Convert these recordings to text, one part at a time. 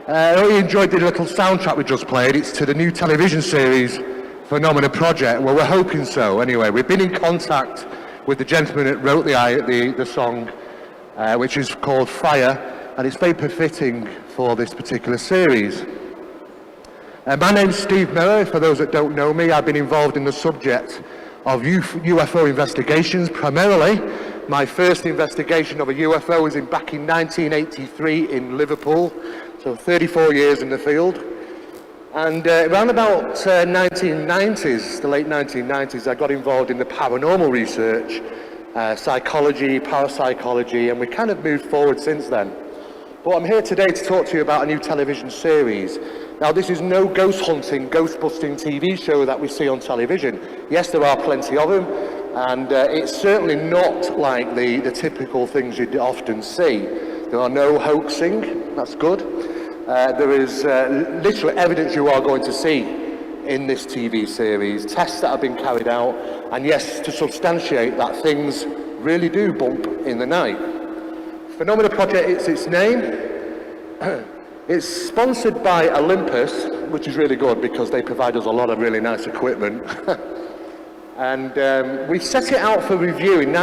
I hope you enjoyed the little soundtrack we just played. It's to the new television series, Phenomena Project. Well, we're hoping so. Anyway, we've been in contact with the gentleman that wrote the song, which is called Fire, and it's very befitting for this particular series. My name's Steve Miller. For those that don't know me, I've been involved in the subject of UFO investigations primarily. My first investigation of a UFO was back in 1983 in Liverpool, so 34 years in the field. And around about 1990s, the late 1990s, I got involved in the paranormal research, psychology, parapsychology, and we kind of moved forward since then. But I'm here today to talk to you about a new television series. Now, this is no ghost hunting, ghost busting TV show that we see on television. Yes, there are plenty of them, and it's certainly not like the typical things you'd often see. There are no hoaxing, that's good. There is literally evidence you are going to see in this TV series, tests that have been carried out, and yes, to substantiate that things really do bump in the night. Phenomena Project, it's its name. It's sponsored by Olympus, which is really good because they provide us a lot of really nice equipment. And we set it out for review in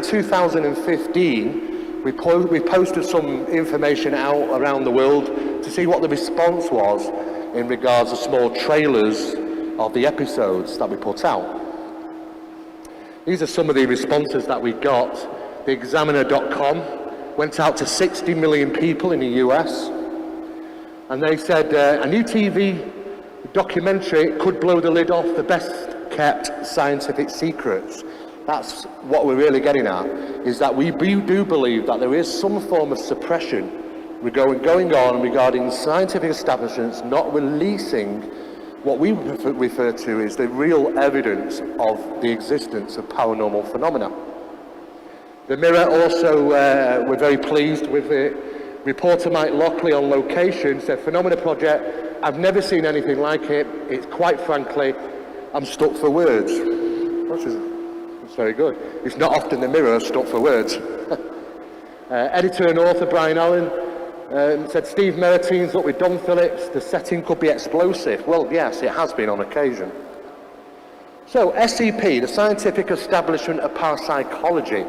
2015. We posted some information out around the world to see what the response was in regards to small trailers of the episodes that we put out. These are some of the responses that we got. TheExaminer.com went out to 60 million people in the US, and they said a new TV documentary could blow the lid off the best kept scientific secrets. That's what we're really getting at, is that we do believe that there is some form of suppression going on regarding scientific establishments not releasing what we refer to as the real evidence of the existence of paranormal phenomena. The Mirror also were very pleased with the reporter Mike Lockley on location, said, Phenomena Project, I've never seen anything like it. It's quite frankly, I'm stuck for words. That's very good. It's not often the Mirror is stuck for words. Editor and author Brian Allen said, Steve Miller teams up with Don Phillips. The setting could be explosive. Well, yes, it has been on occasion. So, SCP, the Scientific Establishment of Parapsychology.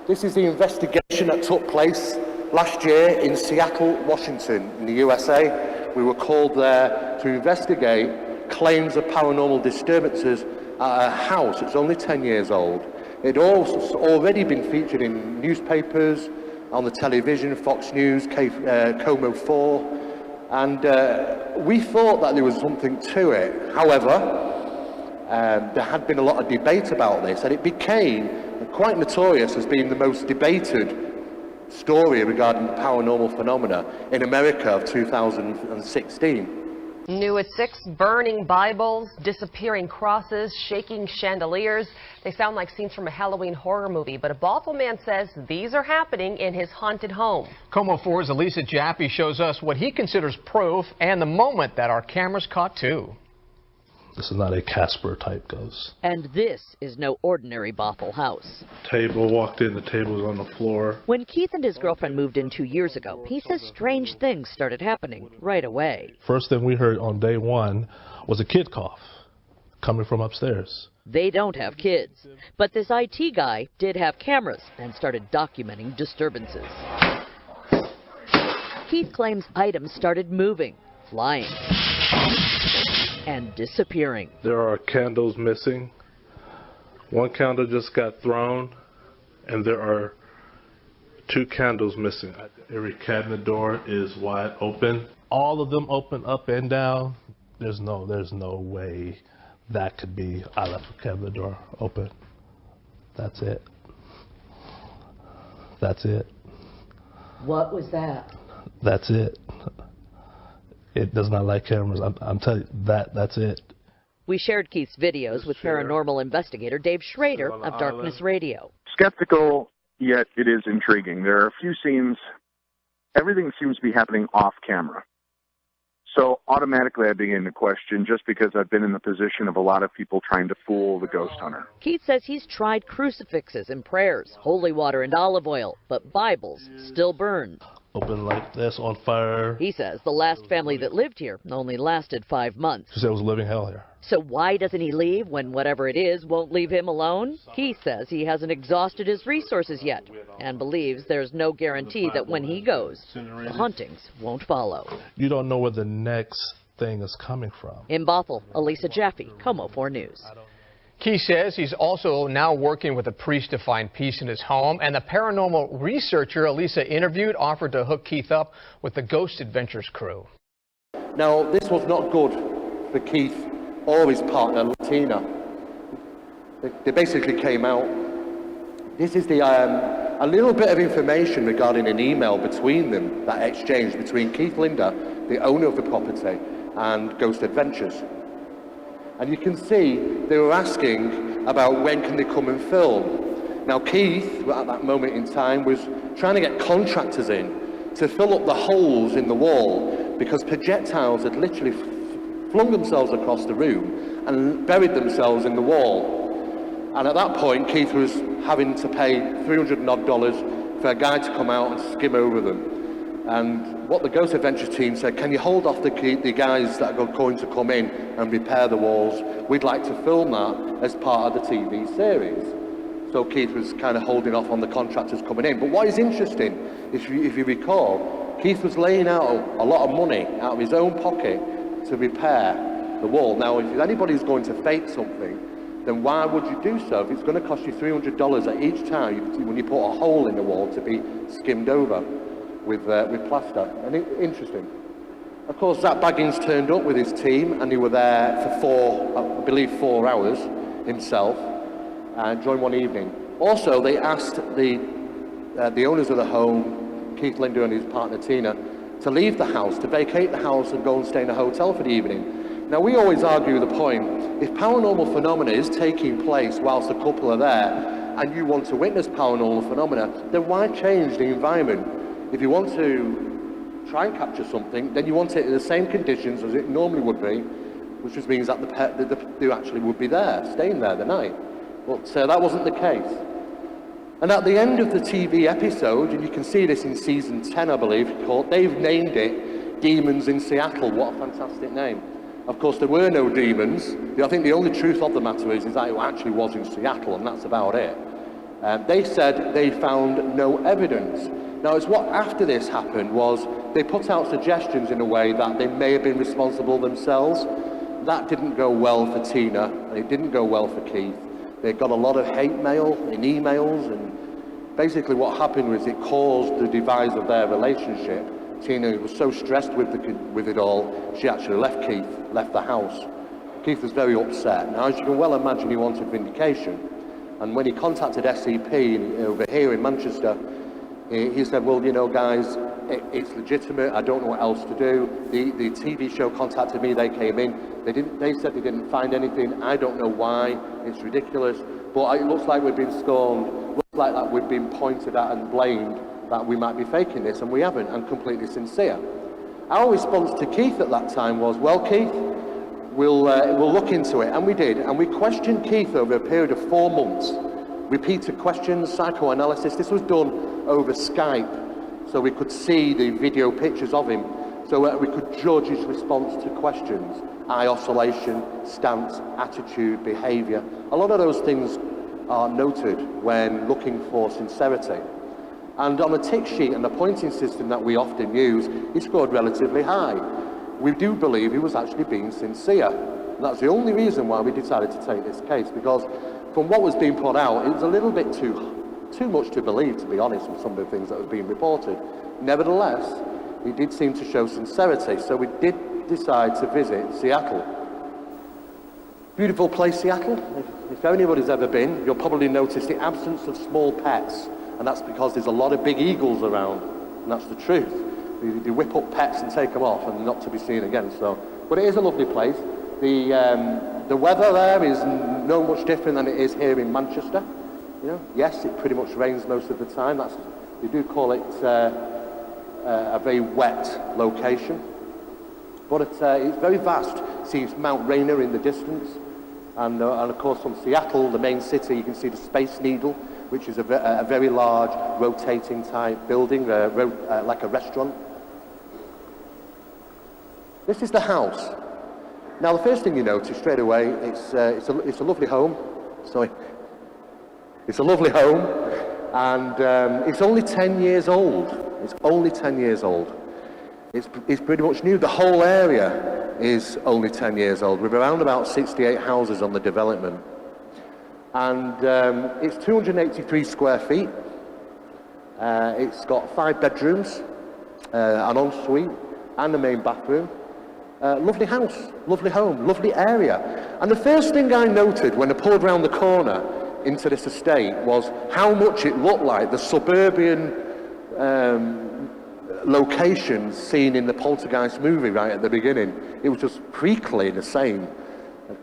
This is the investigation that took place last year in Seattle, Washington, in the USA. We were called there to investigate claims of paranormal disturbances at a house. It's only 10 years old. It also already been featured in newspapers, on the television, Fox News, Como 4, and we thought that there was something to it. However, there had been a lot of debate about this, and it became quite notorious as being the most debated story regarding paranormal phenomena in America of 2016. New at 6, burning Bibles, disappearing crosses, shaking chandeliers. They sound like scenes from a Halloween horror movie, but a Bothell man says these are happening in his haunted home. Como 4's Elisa Jaffe shows us what he considers proof and the moment that our cameras caught too. This is not a Casper type ghost. And this is no ordinary Bothell house. Table, walked in, the table was on the floor. When Keith and his girlfriend moved in 2 years ago, he says strange things started happening right away. First thing we heard on day one was a kid cough coming from upstairs. They don't have kids, but this IT guy did have cameras and started documenting disturbances. Keith claims items started moving, flying, and disappearing. There are candles missing. One candle just got thrown, and there are 2 candles missing. Every cabinet door is wide open. All of them open up and down. There's no way that could be. I left the cabinet door open. That's it. That's it. What was that? That's it. It does not like cameras. I'm telling you, that's it. We shared Keith's videos with paranormal investigator Dave Schrader of Darkness Radio. Skeptical, yet it is intriguing. There are a few scenes, everything seems to be happening off camera. So automatically I begin to question, just because I've been in the position of a lot of people trying to fool the ghost hunter. Keith says he's tried crucifixes and prayers, holy water and olive oil, but Bibles still burn. Open like this, on fire. He says the last family that lived here only lasted 5 months. She said it was a living hell here. So why doesn't he leave when whatever it is won't leave him alone? He says he hasn't exhausted his resources yet and believes there's no guarantee that when he goes, the hauntings won't follow. You don't know where the next thing is coming from. In Bothell, Elisa Jaffe, Como 4 News. Keith says he's also now working with a priest to find peace in his home, and the paranormal researcher Elisa interviewed offered to hook Keith up with the Ghost Adventures crew. Now, this was not good for Keith or his partner, Latina. They basically came out. This is a little bit of information regarding an email between them, that exchange between Keith Linder, the owner of the property, and Ghost Adventures. And you can see they were asking about when can they come and film. Now Keith, at that moment in time, was trying to get contractors in to fill up the holes in the wall because projectiles had literally flung themselves across the room and buried themselves in the wall. And at that point, Keith was having to pay $300 and odd for a guy to come out and skim over them. And what the Ghost Adventures team said, can you hold off the guys that are going to come in and repair the walls? We'd like to film that as part of the TV series. So Keith was kind of holding off on the contractors coming in. But what is interesting, if you recall, Keith was laying out a lot of money out of his own pocket to repair the wall. Now, if anybody's going to fake something, then why would you do so if it's going to cost you $300 at each time when you put a hole in the wall to be skimmed over with plaster? And interesting. Of course, Zach Baggins turned up with his team, and he were there for I believe 4 hours himself, during one evening. Also, they asked the owners of the home, Keith Linder and his partner Tina, to leave the house, to vacate the house and go and stay in a hotel for the evening. Now, we always argue the point, if paranormal phenomena is taking place whilst the couple are there, and you want to witness paranormal phenomena, then why change the environment? If you want to try and capture something, then you want it in the same conditions as it normally would be, which just means that they actually would be there, staying there the night. But that wasn't the case. And at the end of the TV episode, and you can see this in season 10, I believe, they've named it Demons in Seattle. What a fantastic name. Of course, there were no demons. I think the only truth of the matter is that it actually was in Seattle, and that's about it. They said they found no evidence. Now, it's what after this happened was they put out suggestions in a way that they may have been responsible themselves. That didn't go well for Tina, and it didn't go well for Keith. They got a lot of hate mail in emails, and basically what happened was it caused the demise of their relationship. Tina was so stressed with it all, she actually left the house. Keith was very upset. Now, as you can well imagine, he wanted vindication. And when he contacted SCP over here in Manchester, he said, well, you know, guys, it's legitimate. I don't know what else to do. The TV show contacted me. They came in. They said they didn't find anything. I don't know why. It's ridiculous. But it looks like we've been scorned. Looks like that we've been pointed at and blamed that we might be faking this, and we haven't. I'm completely sincere. Our response to Keith at that time was, well, Keith, we'll look into it. And we did. And we questioned Keith over a period of 4 months. Repeated questions, psychoanalysis. This was done over Skype, so we could see the video pictures of him, so we could judge his response to questions. Eye oscillation, stance, attitude, behaviour. A lot of those things are noted when looking for sincerity. And on a tick sheet and the pointing system that we often use, he scored relatively high. We do believe he was actually being sincere. And that's the only reason why we decided to take this case, because from what was being put out, it was a little bit too much to believe, to be honest, with some of the things that were being reported. Nevertheless, he did seem to show sincerity, so we did decide to visit Seattle. Beautiful place, Seattle. If anybody's ever been, you'll probably notice the absence of small pets, and that's because there's a lot of big eagles around, and that's the truth. They whip up pets and take them off, and not to be seen again. But it is a lovely place. The weather there is no much different than it is here in Manchester. You know, yes, it pretty much rains most of the time. They do call it a very wet location, but it's very vast. See Mount Rainier in the distance, and of course from Seattle, the main city, you can see the Space Needle, which is a very large rotating type building, like a restaurant. This is the house. Now, the first thing you notice straight away, it's a lovely home. Sorry. It's a lovely home, and it's only 10 years old. It's only 10 years old. It's pretty much new. The whole area is only 10 years old, with around about 68 houses on the development. And it's 283 square feet. It's got 5 bedrooms, an ensuite, and a main bathroom. Lovely house, lovely home, lovely area. And the first thing I noted when I pulled around the corner into this estate was how much it looked like the suburban locations seen in the Poltergeist movie right at the beginning. It was just creakily the same.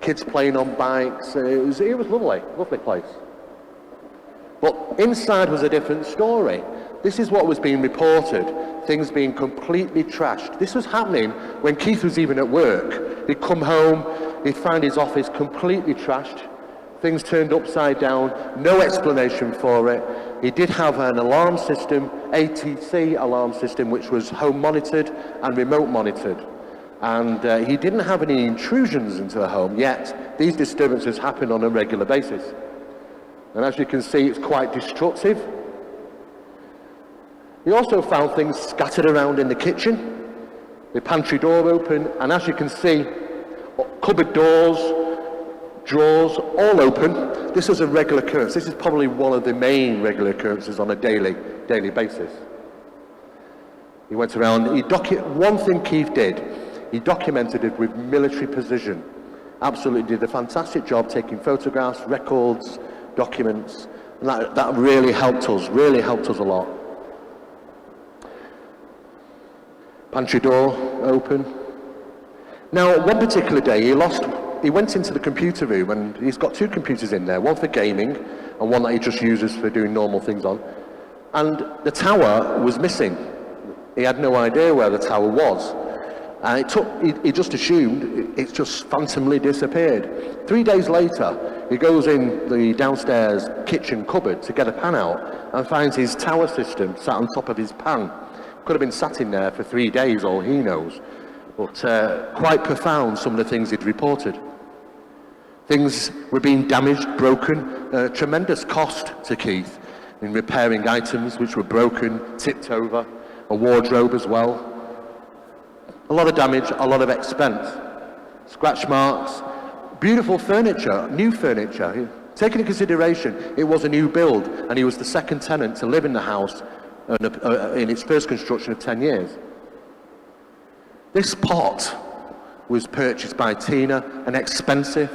Kids playing on bikes. It was lovely, lovely place. But inside was a different story. This is what was being reported, things being completely trashed. This was happening when Keith was even at work. He'd come home, he'd find his office completely trashed, things turned upside down, no explanation for it. He did have an alarm system, ATC alarm system, which was home monitored and remote monitored. And he didn't have any intrusions into the home, yet these disturbances happen on a regular basis. And as you can see, it's quite destructive. He also found things scattered around in the kitchen, the pantry door open, and as you can see, cupboard doors, drawers, all open. This is a regular occurrence. This is probably one of the main regular occurrences on a daily basis. He went around, one thing Keith did, he documented it with military precision. Absolutely did a fantastic job taking photographs, records, documents, and that really helped us a lot. Pantry door open. Now, one particular day, he went into the computer room, and he's got 2 computers in there, one for gaming and one that he just uses for doing normal things on. And the tower was missing. He had no idea where the tower was. And he just assumed it just phantomly disappeared. 3 days later, he goes in the downstairs kitchen cupboard to get a pan out and finds his tower system sat on top of his pan. Could have been sat in there for 3 days, all he knows. But quite profound, some of the things he'd reported. Things were being damaged, broken, tremendous cost to Keith in repairing items which were broken, tipped over, a wardrobe as well. A lot of damage, a lot of expense. Scratch marks, beautiful furniture, new furniture. Taking into consideration, it was a new build, and he was the second tenant to live in the house in its first construction of 10 years. This pot was purchased by Tina, an expensive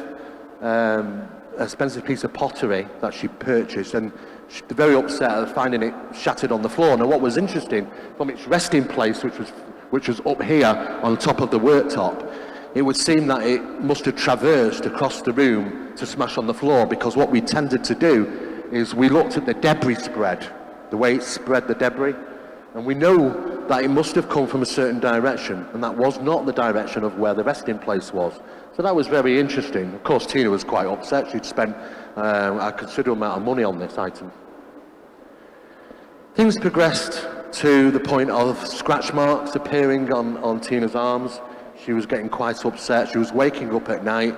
piece of pottery that she purchased, and she's very upset at finding it shattered on the floor. Now, what was interesting, from its resting place, which was up here on top of the worktop, it would seem that it must have traversed across the room to smash on the floor, because what we tended to do is we looked at the debris spread, the way it spread the debris, and we know that it must have come from a certain direction, and that was not the direction of where the resting place was. So that was very interesting. Of course, Tina was quite upset. She'd spent a considerable amount of money on this item. Things progressed to the point of scratch marks appearing on Tina's arms. She was getting quite upset. She was waking up at night,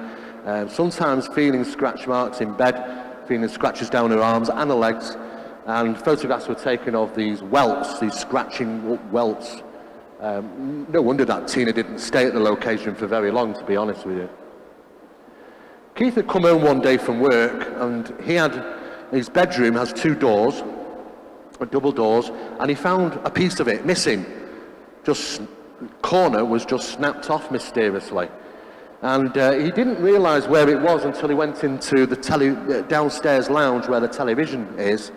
sometimes feeling scratch marks in bed, feeling scratches down her arms and her legs. And photographs were taken of these welts, these scratching welts. No wonder that Tina didn't stay at the location for very long, to be honest with you. Keith had come home one day from work, and his bedroom has 2 doors, double doors, and he found a piece of it missing. Corner was just snapped off mysteriously. And he didn't realise where it was until he went into the downstairs lounge where the television is,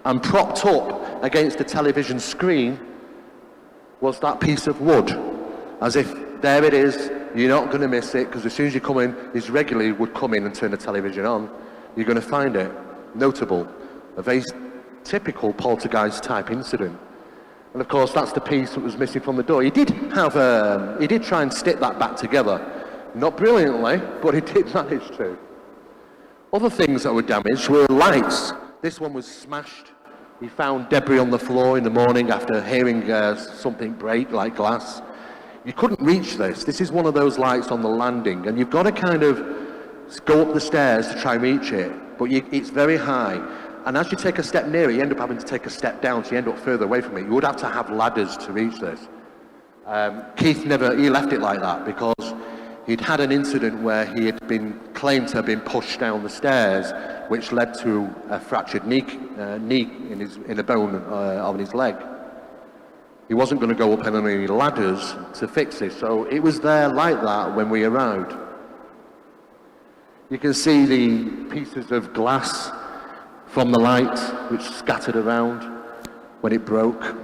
and propped up against the television screen was that piece of wood, as if there it is, you're not going to miss it, because as soon as you come in, he regularly would come in and turn the television on. You're going to find it. Notable, a very typical poltergeist type incident. And of course, that's the piece that was missing from the door. He did try and stick that back together. Not brilliantly, but he did manage to. Other things that were damaged were lights. This one was smashed. He found debris on the floor in the morning after hearing something break, like glass. You couldn't reach this. This is one of those lights on the landing, and you've got to kind of go up the stairs to try and reach it, but it's very high. And as you take a step nearer, you end up having to take a step down, so you end up further away from it. You would have to have ladders to reach this. Keith he left it like that because he'd had an incident where he had been claimed to have been pushed down the stairs, which led to a fractured knee in the bone on his leg. He wasn't going to go up on any ladders to fix this, so it was there like that when we arrived. You can see the pieces of glass from the light which scattered around when it broke.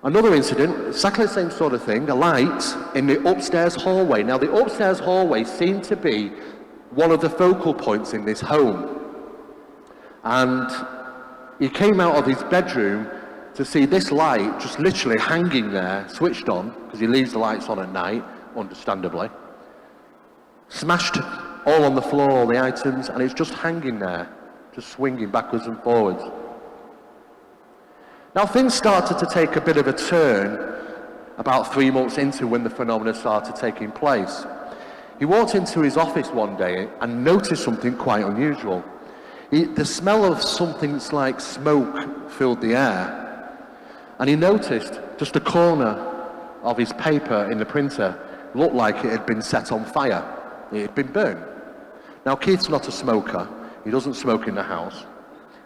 Another incident, exactly the same sort of thing, a light in the upstairs hallway. Now the upstairs hallway seemed to be one of the focal points in this home. And he came out of his bedroom to see this light just literally hanging there, switched on, because he leaves the lights on at night, understandably. Smashed all on the floor, all the items, and it's just hanging there, just swinging backwards and forwards. Now things started to take a bit of a turn about 3 months into when the phenomena started taking place. He walked into his office one day and noticed something quite unusual. The smell of something that's like smoke filled the air. And he noticed just a corner of his paper in the printer looked like it had been set on fire. It had been burned. Now Keith's not a smoker. He doesn't smoke in the house.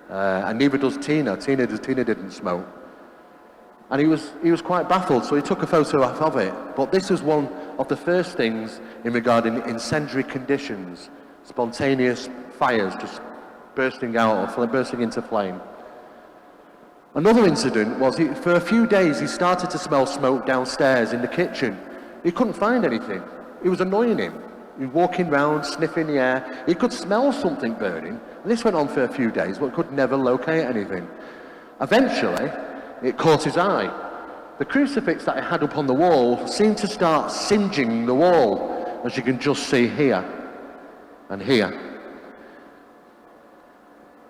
And neither does Tina. Tina didn't smoke. And he was quite baffled, so he took a photograph of it. But this was one of the first things regarding incendiary conditions, spontaneous fires just bursting out or bursting into flame. Another incident was for a few days he started to smell smoke downstairs in the kitchen. He couldn't find anything. It was annoying him. He was walking around, sniffing the air. He could smell something burning. And this went on for a few days, but could never locate anything. Eventually, it caught his eye. The crucifix that he had up on the wall seemed to start singeing the wall, as you can just see here and here.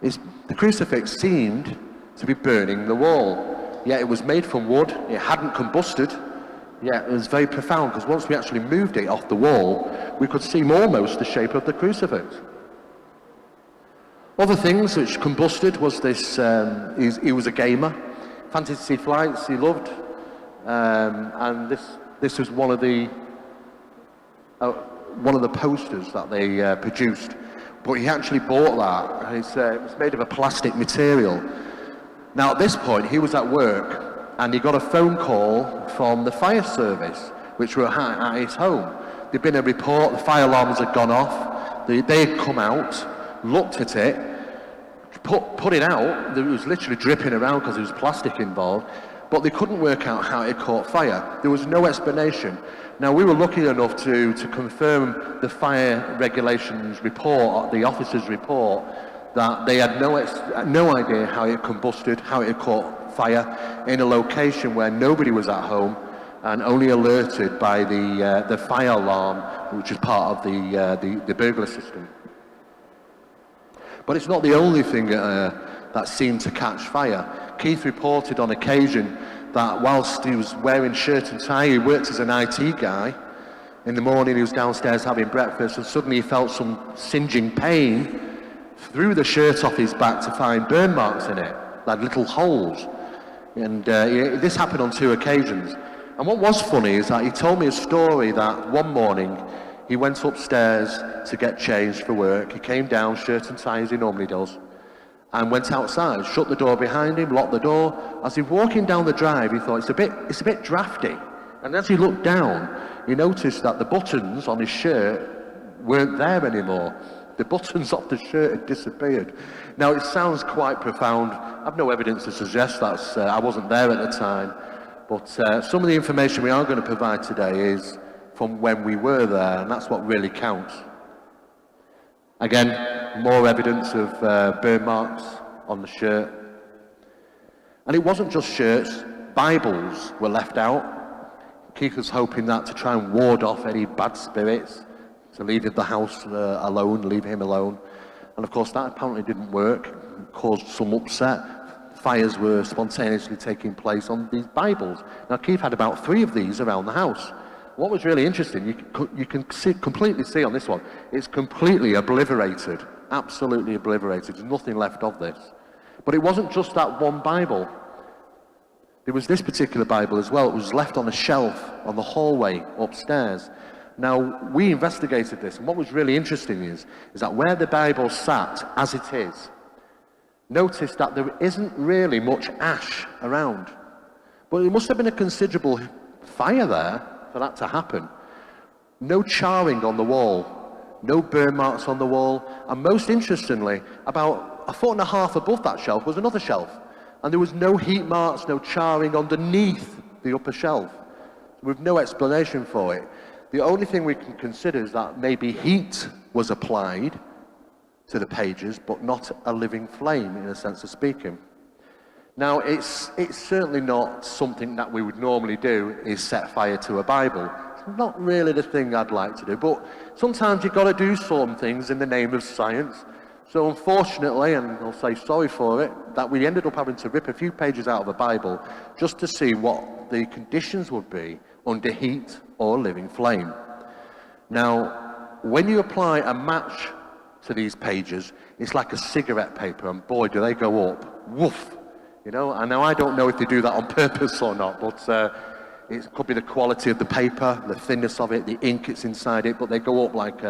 The crucifix seemed to be burning the wall. Yet it was made from wood, it hadn't combusted. Yet it was very profound, because once we actually moved it off the wall, we could see almost the shape of the crucifix. Other things which combusted was this, he was a gamer, fantasy flights he loved, and this was one of the posters that they produced. But he actually bought that, and it was made of a plastic material. Now at this point he was at work and he got a phone call from the fire service, which were at his home. There'd been a report, the fire alarms had gone off, they had come out, looked at it, put it out. It was literally dripping around because there was plastic involved, but they couldn't work out how it caught fire. There was no explanation. Now we were lucky enough to confirm the fire regulations report, the officer's report, that they had no idea how it combusted, how it caught fire in a location where nobody was at home and only alerted by the fire alarm, which is part of the burglar system. But it's not the only thing that seemed to catch fire. Keith reported on occasion that whilst he was wearing shirt and tie, he worked as an IT guy. In the morning he was downstairs having breakfast and suddenly he felt some singeing pain, threw the shirt off his back to find burn marks in it, like little holes. And this happened on 2 occasions. And what was funny is that he told me a story that one morning he went upstairs to get changed for work. He came down, shirt and tie as he normally does, and went outside, shut the door behind him, locked the door. As he was walking down the drive, he thought, it's a bit drafty. And as he looked down, he noticed that the buttons on his shirt weren't there anymore. The buttons off the shirt had disappeared. Now it sounds quite profound. I've no evidence to suggest that I wasn't there at the time, but some of the information we are going to provide today is from when we were there, and that's what really counts. Again, more evidence of burn marks on the shirt. And it wasn't just shirts, Bibles were left out. Keith was hoping that to try and ward off any bad spirits, to leave the house alone, leave him alone. And of course that apparently didn't work, it caused some upset. Fires were spontaneously taking place on these Bibles. Now Keith had about 3 of these around the house. What was really interesting, you can completely see on this one, it's completely obliterated, absolutely obliterated, there's nothing left of this. But it wasn't just that one Bible. There was this particular Bible as well. It was left on a shelf on the hallway upstairs. Now, we investigated this, and what was really interesting is that where the Bible sat, as it is, notice that there isn't really much ash around. But it must have been a considerable fire there for that to happen. No charring on the wall, no burn marks on the wall, and most interestingly, about 1.5 feet above that shelf was another shelf. And there was no heat marks, no charring underneath the upper shelf, with no explanation for it. The only thing we can consider is that maybe heat was applied to the pages, but not a living flame, in a sense of speaking. Now, it's certainly not something that we would normally do, is set fire to a Bible. It's not really the thing I'd like to do, but sometimes you've got to do some things in the name of science. So unfortunately, and I'll say sorry for it, that we ended up having to rip a few pages out of a Bible just to see what the conditions would be under heat or living flame. Now, when you apply a match to these pages, it's like a cigarette paper, and boy, do they go up. Woof! You know, and now I don't know if they do that on purpose or not, but it could be the quality of the paper, the thinness of it, the ink that's inside it, but they go up like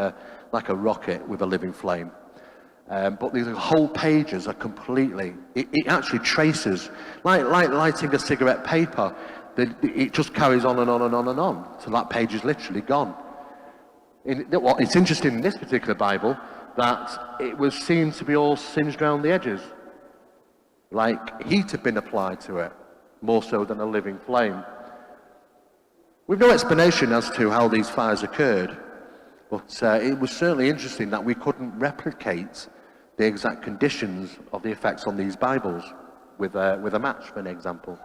a rocket with a living flame. But these whole pages are completely, it actually traces, like lighting a cigarette paper, it just carries on and on and on and on, so that page is literally gone. It's interesting in this particular Bible that it was seen to be all singed around the edges, like heat had been applied to it, more so than a living flame. We've no explanation as to how these fires occurred, but it was certainly interesting that we couldn't replicate the exact conditions of the effects on these Bibles with a match, for an example.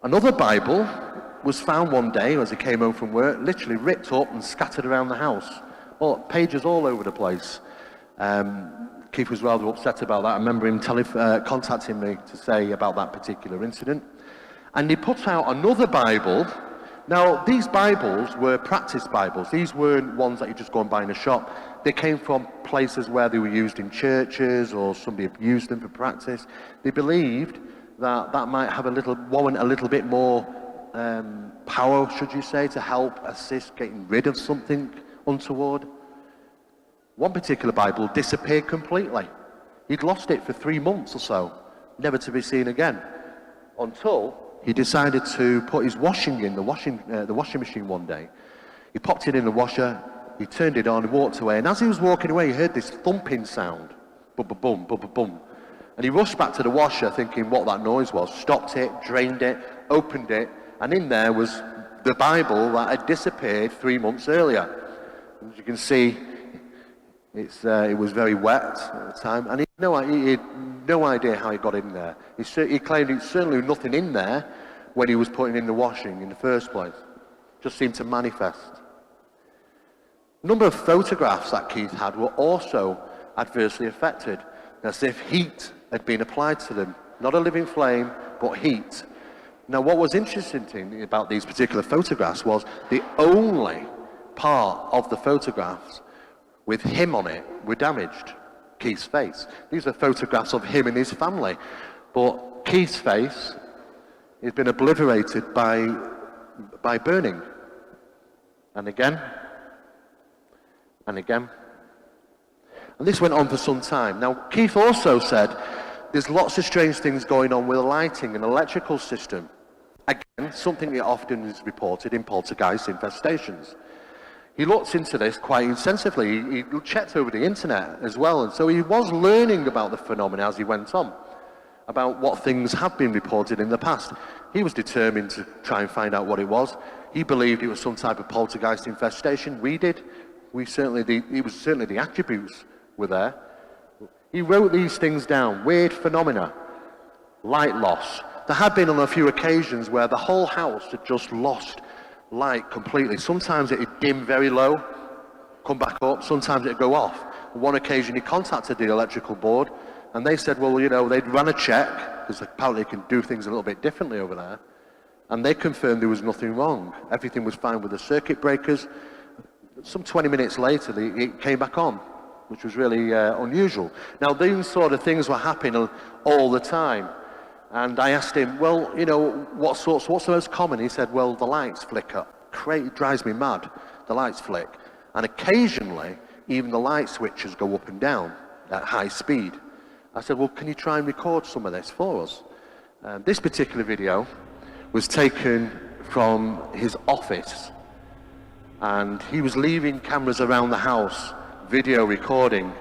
Another Bible was found one day as he came home from work, literally ripped up and scattered around the house. Well, pages all over the place. Keith was rather upset about that. I remember him contacting me to say about that particular incident. And he put out another Bible. Now, these Bibles were practice Bibles. These weren't ones that you just go and buy in a shop. They came from places where they were used in churches or somebody had used them for practice. They believed that might have warrant a little bit more power, should you say, to help assist getting rid of something untoward. One particular Bible disappeared completely. He'd lost it for 3 months or so, never to be seen again, until he decided to put his washing in the washing machine one day. He popped it in the washer, he turned it on, and walked away. And as he was walking away, he heard this thumping sound, bum-ba-bum, bum-ba-bum. And he rushed back to the washer, thinking what that noise was. Stopped it, drained it, opened it, and in there was the Bible that had disappeared 3 months earlier. As you can see, it was very wet at the time, and he had no idea how he got in there. He claimed he certainly nothing in there when he was putting in the washing in the first place. Just seemed to manifest. A number of photographs that Keith had were also adversely affected, as if heat had been applied to them. Not a living flame, but heat. Now, what was interesting about these particular photographs was the only part of the photographs with him on it were damaged. Keith's face. These are photographs of him and his family, but Keith's face has been obliterated by burning. And again, and again. And this went on for some time. Now, Keith also said there's lots of strange things going on with the lighting and electrical system. Again, something that often is reported in poltergeist infestations. He looked into this quite intensively. He checked over the internet as well, and so he was learning about the phenomena as he went on, about what things have been reported in the past. He was determined to try and find out what it was. He believed it was some type of poltergeist infestation. We did. It was certainly the attributes were there. He wrote these things down. Weird phenomena, light loss. There had been on a few occasions where the whole house had just lost light completely. Sometimes it would dim very low, come back up, sometimes it'd go off. On one occasion he contacted the electrical board and they said, well, you know, they'd run a check, because apparently they can do things a little bit differently over there, and they confirmed there was nothing wrong. Everything was fine with the circuit breakers. Some 20 minutes later, it came back on, which was really unusual. Now, these sort of things were happening all the time. And I asked him, well, you know, what's the most common? He said, well, the lights flicker. It drives me mad, the lights flick. And occasionally, even the light switches go up and down at high speed. I said, well, can you try and record some of this for us? This particular video was taken from his office. And he was leaving cameras around the house, video recording.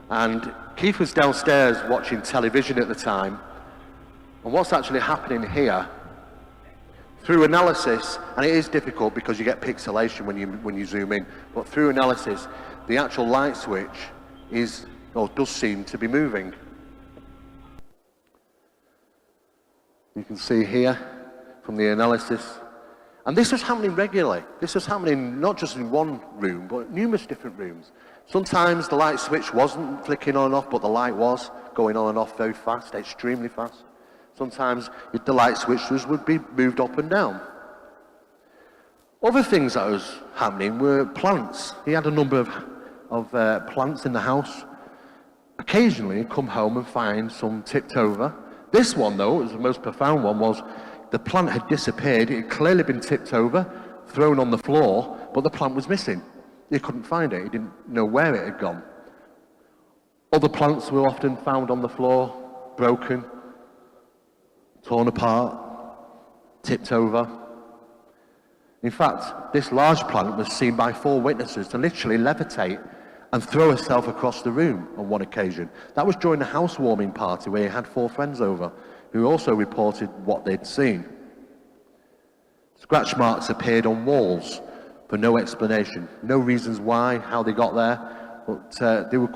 And Keith was downstairs watching television at the time. And what's actually happening here, through analysis, and it is difficult because you get pixelation when you zoom in, but through analysis, the actual light switch does seem to be moving. You can see here from the analysis. And this was happening regularly. This was happening not just in one room, but numerous different rooms. Sometimes the light switch wasn't flicking on and off, but the light was going on and off very fast, extremely fast. Sometimes the light switches would be moved up and down. Other things that was happening were plants. He had a number of plants in the house. Occasionally he'd come home and find some tipped over. This one, though, was the most profound one, was the plant had disappeared. It had clearly been tipped over, thrown on the floor, but the plant was missing. He couldn't find it. He didn't know where it had gone. Other plants were often found on the floor, broken, torn apart, tipped over. In fact, this large plant was seen by 4 witnesses to literally levitate and throw herself across the room on one occasion. That was during a housewarming party where he had 4 friends over who also reported what they'd seen. Scratch marks appeared on walls for no explanation, no reasons why, how they got there, but they were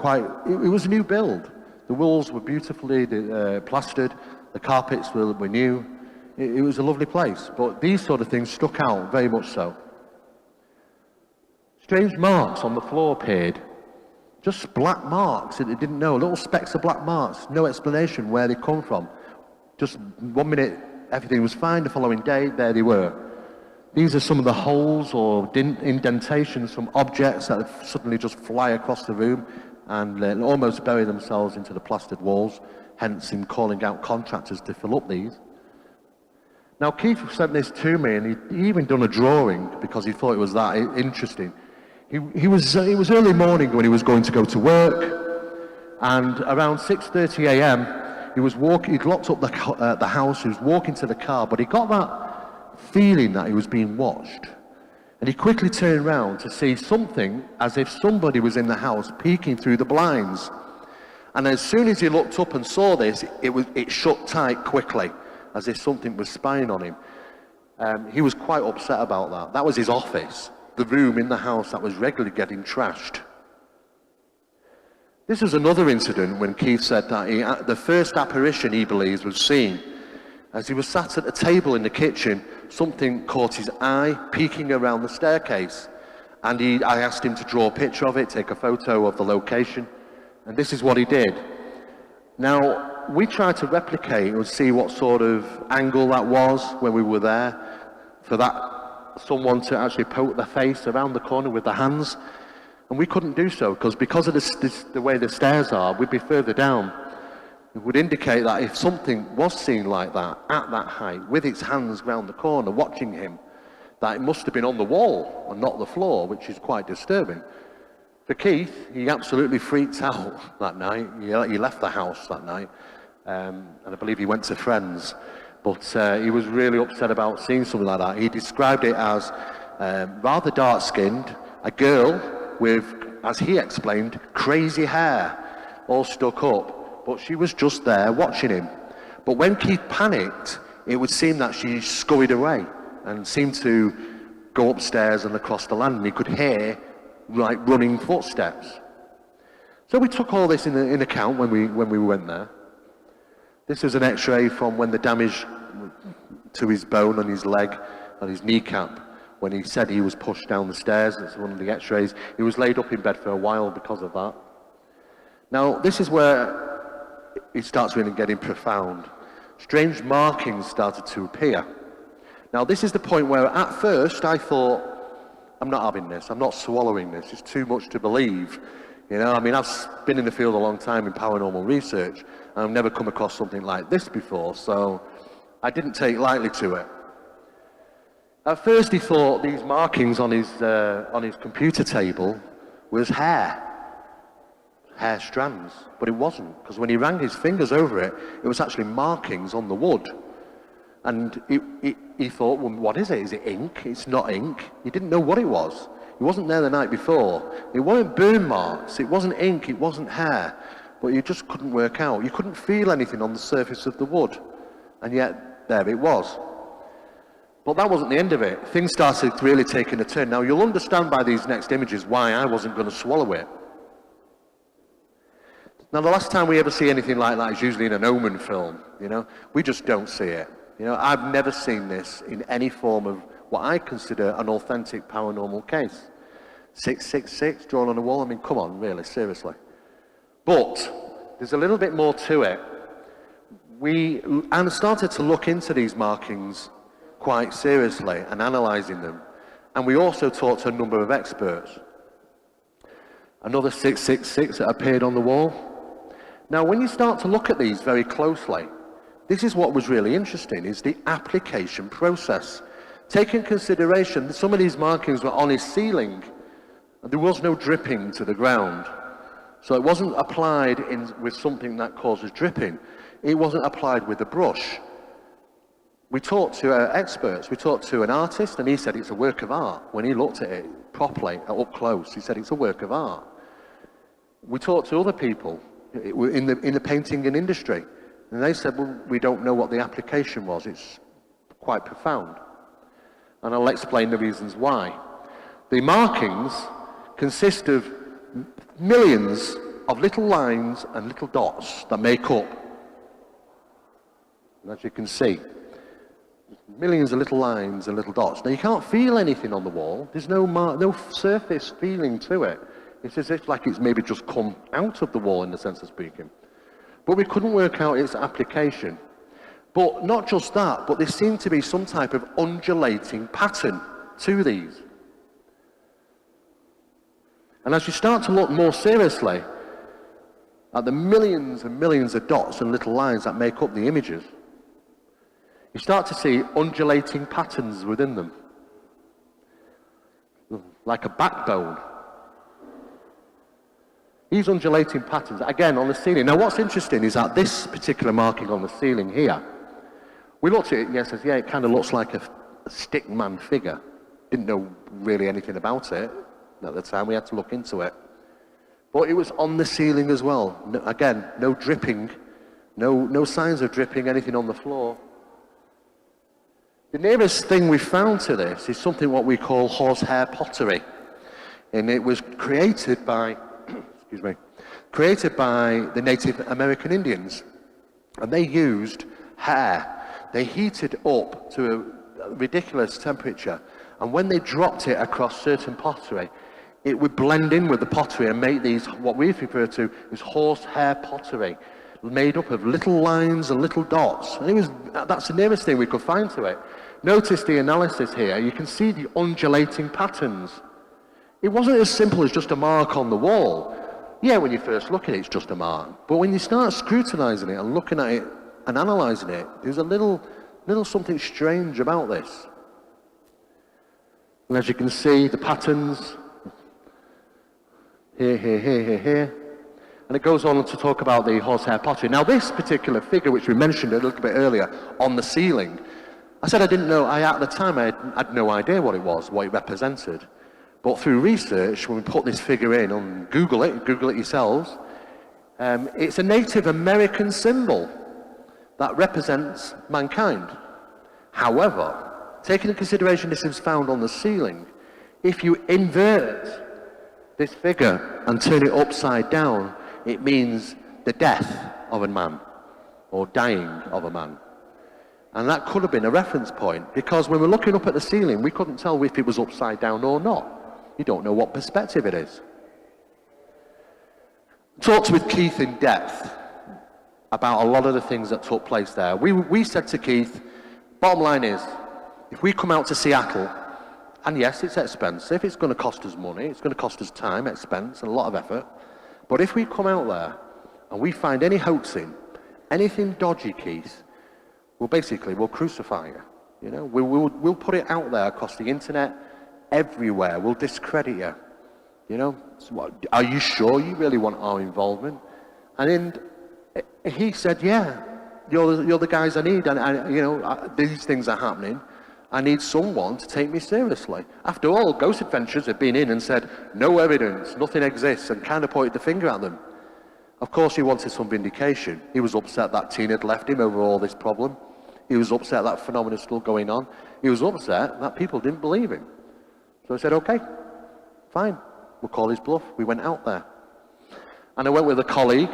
it was a new build. The walls were beautifully plastered, the carpets were new. It was a lovely place, but these sort of things stuck out very much so. Strange marks on the floor appeared. Just black marks that they didn't know, little specks of black marks, no explanation where they come from. Just one minute everything was fine, the following day there they were. These are some of the holes or indentations from objects that suddenly just fly across the room and almost bury themselves into the plastered walls, hence him calling out contractors to fill up these. Now Keith sent this to me, and he even done a drawing because he thought it was that interesting. It was early morning when he was going to go to work, and around 6:30 a.m. he'd locked up the house, he was walking to the car, but he got that feeling that he was being watched. And he quickly turned around to see something as if somebody was in the house peeking through the blinds. And as soon as he looked up and saw this, it shut tight quickly, as if something was spying on him. He was quite upset about that. That was his office, the room in the house that was regularly getting trashed. This is another incident when Keith said that the first apparition he believes was seen. As he was sat at a table in the kitchen, something caught his eye peeking around the staircase. And I asked him to draw a picture of it, take a photo of the location, and this is what he did. Now, we tried to replicate and see what sort of angle that was when we were there, for someone to actually poke their face around the corner with their hands, and we couldn't do so because of the way the stairs are, we'd be further down. It would indicate that if something was seen like that, at that height, with its hands round the corner watching him, that it must have been on the wall and not the floor, which is quite disturbing. For Keith, he absolutely freaked out that night. He left the house that night, and I believe he went to friends. But he was really upset about seeing something like that. He described it as rather dark-skinned, a girl with, as he explained, crazy hair, all stuck up. But she was just there watching him. But when Keith panicked, it would seem that she scurried away and seemed to go upstairs and across the land, and he could hear like running footsteps. So we took all this in account when we went there. This is an x-ray from when the damage to his bone on his leg and his kneecap when he said he was pushed down the stairs. That's one of the x-rays. He was laid up in bed for a while because of that. Now, this is where it starts really getting profound. Strange markings started to appear. Now, this is the point where at first I thought, I'm not having this, I'm not swallowing this, it's too much to believe. You know, I mean, I've been in the field a long time in paranormal research, and I've never come across something like this before, so I didn't take lightly to it. At first he thought these markings on his computer table was hair strands, but it wasn't, because when he ran his fingers over it, it was actually markings on the wood. And he thought, well, what is it? Is it ink? It's not ink. He didn't know what it was. He wasn't there the night before. It weren't burn marks, it wasn't ink, it wasn't hair, but you just couldn't work out. You couldn't feel anything on the surface of the wood, and yet there it was. But that wasn't the end of it. Things started really taking a turn. Now, you'll understand by these next images why I wasn't going to swallow it. Now, the last time we ever see anything like that is usually in an omen film, you know. We just don't see it. You know, I've never seen this in any form of what I consider an authentic paranormal case. 666 drawn on a wall, I mean, come on, really, seriously. But there's a little bit more to it. We started to look into these markings quite seriously and analysing them. And we also talked to a number of experts. Another 666 that appeared on the wall. Now, when you start to look at these very closely, this is what was really interesting, is the application process. Take in consideration that some of these markings were on his ceiling, and there was no dripping to the ground. So it wasn't applied with something that causes dripping. It wasn't applied with a brush. We talked to experts. We talked to an artist, and he said it's a work of art. When he looked at it properly, up close, he said it's a work of art. We talked to other people in the painting and industry, and they said, well, we don't know what the application was. It's quite profound. And I'll explain the reasons why. The markings consist of millions of little lines and little dots that make up, and as you can see, millions of little lines and little dots. Now, you can't feel anything on the wall. There's no surface feeling to it. It's as if like it's maybe just come out of the wall in the sense of speaking. But we couldn't work out its application. But not just that, but there seemed to be some type of undulating pattern to these. And as you start to look more seriously at the millions and millions of dots and little lines that make up the images, you start to see undulating patterns within them, like a backbone. These undulating patterns, again, on the ceiling. Now, what's interesting is that this particular marking on the ceiling here, we looked at it and it says, yeah, it kind of looks like a stick man figure. Didn't know really anything about it at the time. We had to look into it. But it was on the ceiling as well. No, again, no dripping, no signs of dripping, anything on the floor. The nearest thing we found to this is something what we call horsehair pottery. And it was created by, created by the Native American Indians. And they used hair. They heated up to a ridiculous temperature. And when they dropped it across certain pottery, it would blend in with the pottery and make these, what we refer to as horsehair pottery, made up of little lines and little dots. And that's the nearest thing we could find to it. Notice the analysis here. You can see the undulating patterns. It wasn't as simple as just a mark on the wall. Yeah, when you first look at it, it's just a mark. But when you start scrutinizing it and looking at it and analyzing it, there's a little something strange about this. And as you can see, the patterns, here. And it goes on to talk about the horsehair pottery. Now, this particular figure, which we mentioned a little bit earlier, on the ceiling, I said I didn't know, at the time I had no idea what it was, what it represented. But through research, when we put this figure in on Google it yourselves, it's a Native American symbol that represents mankind. However, taking into consideration this is found on the ceiling, if you invert this figure and turn it upside down, it means the death of a man, or dying of a man. And that could have been a reference point, because when we're looking up at the ceiling, we couldn't tell if it was upside down or not. You don't know what perspective it is. Talked with Keith in depth about a lot of the things that took place there. We said to Keith, bottom line is, if we come out to Seattle, and yes, it's expensive, it's going to cost us money, it's going to cost us time, expense, and a lot of effort, but if we come out there and we find any hoaxing, anything dodgy, Keith, we'll crucify you. You know, we'll put it out there across the internet, everywhere. We'll discredit you. You know, so what, are you sure you really want our involvement? And then he said, yeah, you're the guys I need, and you know, these things are happening. I need someone to take me seriously. After all, Ghost Adventures had been in and said, no evidence, nothing exists, and kind of pointed the finger at them. Of course, he wanted some vindication. He was upset that Tina had left him over all this problem. He was upset that phenomena is still going on. He was upset that people didn't believe him. So I said, okay, fine, we'll call his bluff. We went out there. And I went with a colleague,